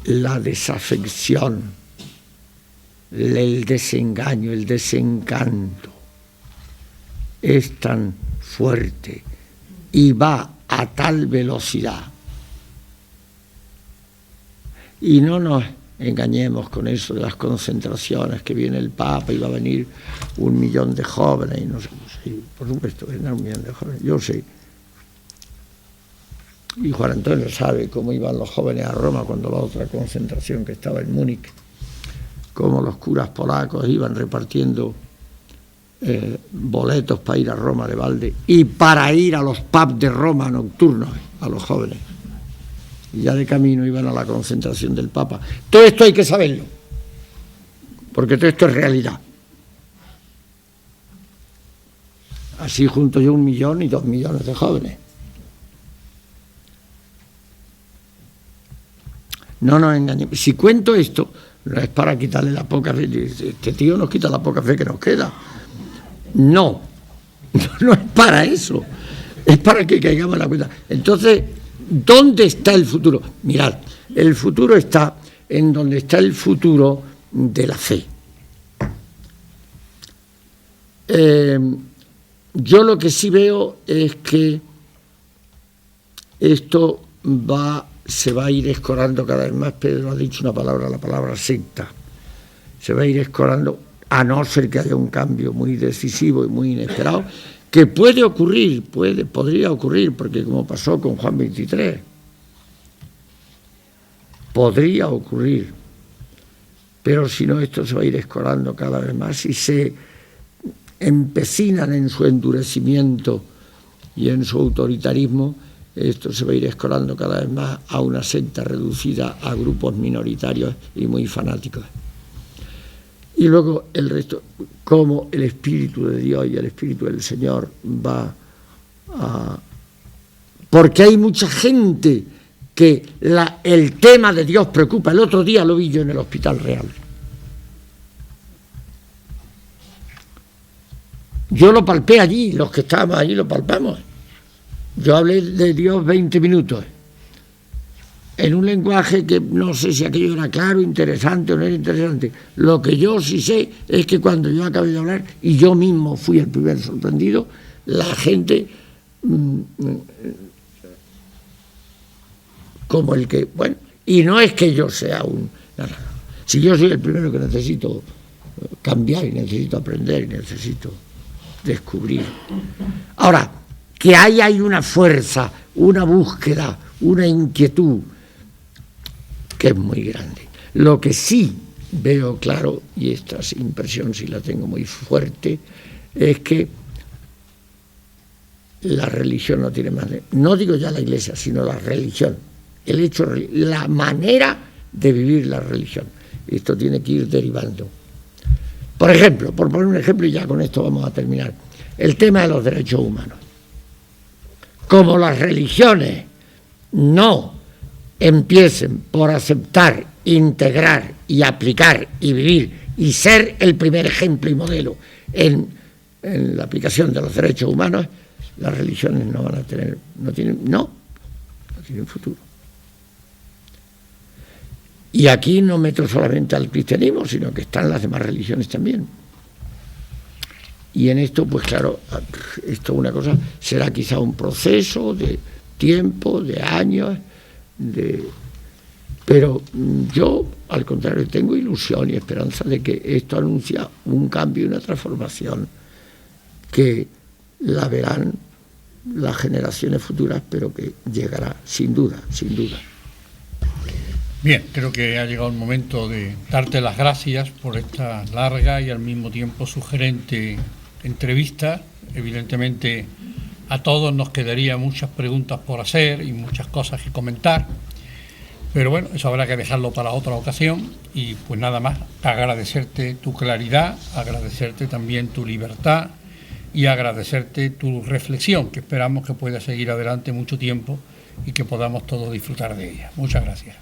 la desafección, el desengaño, el desencanto es tan fuerte y va a tal velocidad. Y no nos engañemos con eso de las concentraciones, que viene el Papa y va a venir 1 millón de jóvenes, y no sé, sí, por supuesto, vendrán 1 millón de jóvenes, yo sé. Y Juan Antonio sabe cómo iban los jóvenes a Roma cuando la otra concentración que estaba en Múnich, cómo los curas polacos iban repartiendo boletos para ir a Roma de balde y para ir a los pubs de Roma nocturnos a los jóvenes. Y ya de camino iban a la concentración del Papa. Todo esto hay que saberlo, porque todo esto es realidad. Así junto yo 1 millón y 2 millones de jóvenes. No nos engañemos. Si cuento esto, no es para quitarle la poca fe. Este tío nos quita la poca fe que nos queda. No es para eso. Es para que caigamos en la cuenta. Entonces, ¿dónde está el futuro? Mirad, el futuro está en donde está el futuro de la fe. Yo lo que sí veo es que esto se va a ir escorando cada vez más. Pedro ha dicho la palabra secta. Se va a ir escorando, a no ser que haya un cambio muy decisivo y muy inesperado, que puede ocurrir, podría ocurrir, porque como pasó con Juan 23, podría ocurrir, pero si no, esto se va a ir escorando cada vez más y se empecinan en su endurecimiento y en su autoritarismo. Esto se va a ir escorando cada vez más a una secta reducida a grupos minoritarios y muy fanáticos. Y luego el resto, cómo el Espíritu de Dios y el Espíritu del Señor va a... Porque hay mucha gente que el tema de Dios preocupa. El otro día lo vi yo en el Hospital Real. Yo lo palpé allí, los que estábamos allí lo palpamos. Yo hablé de Dios 20 minutos. en un lenguaje que no sé si aquello era claro, interesante o no era interesante. Lo que yo sí sé es que cuando yo acabé de hablar, y yo mismo fui el primer sorprendido, la gente, como el que, bueno, y no es que yo sea un... No. Si yo soy el primero que necesito cambiar y necesito aprender y necesito descubrir. Ahora, que hay una fuerza, una búsqueda, una inquietud que es muy grande. Lo que sí veo claro, y esta impresión sí la tengo muy fuerte, es que la religión no tiene más... No digo ya la Iglesia, sino la religión. El hecho, la manera de vivir la religión. Esto tiene que ir derivando. Por ejemplo, por poner un ejemplo, y ya con esto vamos a terminar, el tema de los derechos humanos. Como las religiones no empiecen por aceptar, integrar y aplicar y vivir y ser el primer ejemplo y modelo en la aplicación de los derechos humanos, las religiones no van a tener, no tienen futuro. Y aquí no meto solamente al cristianismo, sino que están las demás religiones también. Y en esto, pues claro, esto una cosa, será quizá un proceso de tiempo, de años, pero yo, al contrario, tengo ilusión y esperanza de que esto anuncia un cambio y una transformación que la verán las generaciones futuras, pero que llegará, sin duda, sin duda. Bien, creo que ha llegado el momento de darte las gracias por esta larga y al mismo tiempo sugerente entrevista. Evidentemente a todos nos quedarían muchas preguntas por hacer y muchas cosas que comentar, pero bueno, eso habrá que dejarlo para otra ocasión. Y pues nada más, agradecerte tu claridad, agradecerte también tu libertad y agradecerte tu reflexión, que esperamos que pueda seguir adelante mucho tiempo y que podamos todos disfrutar de ella. Muchas gracias.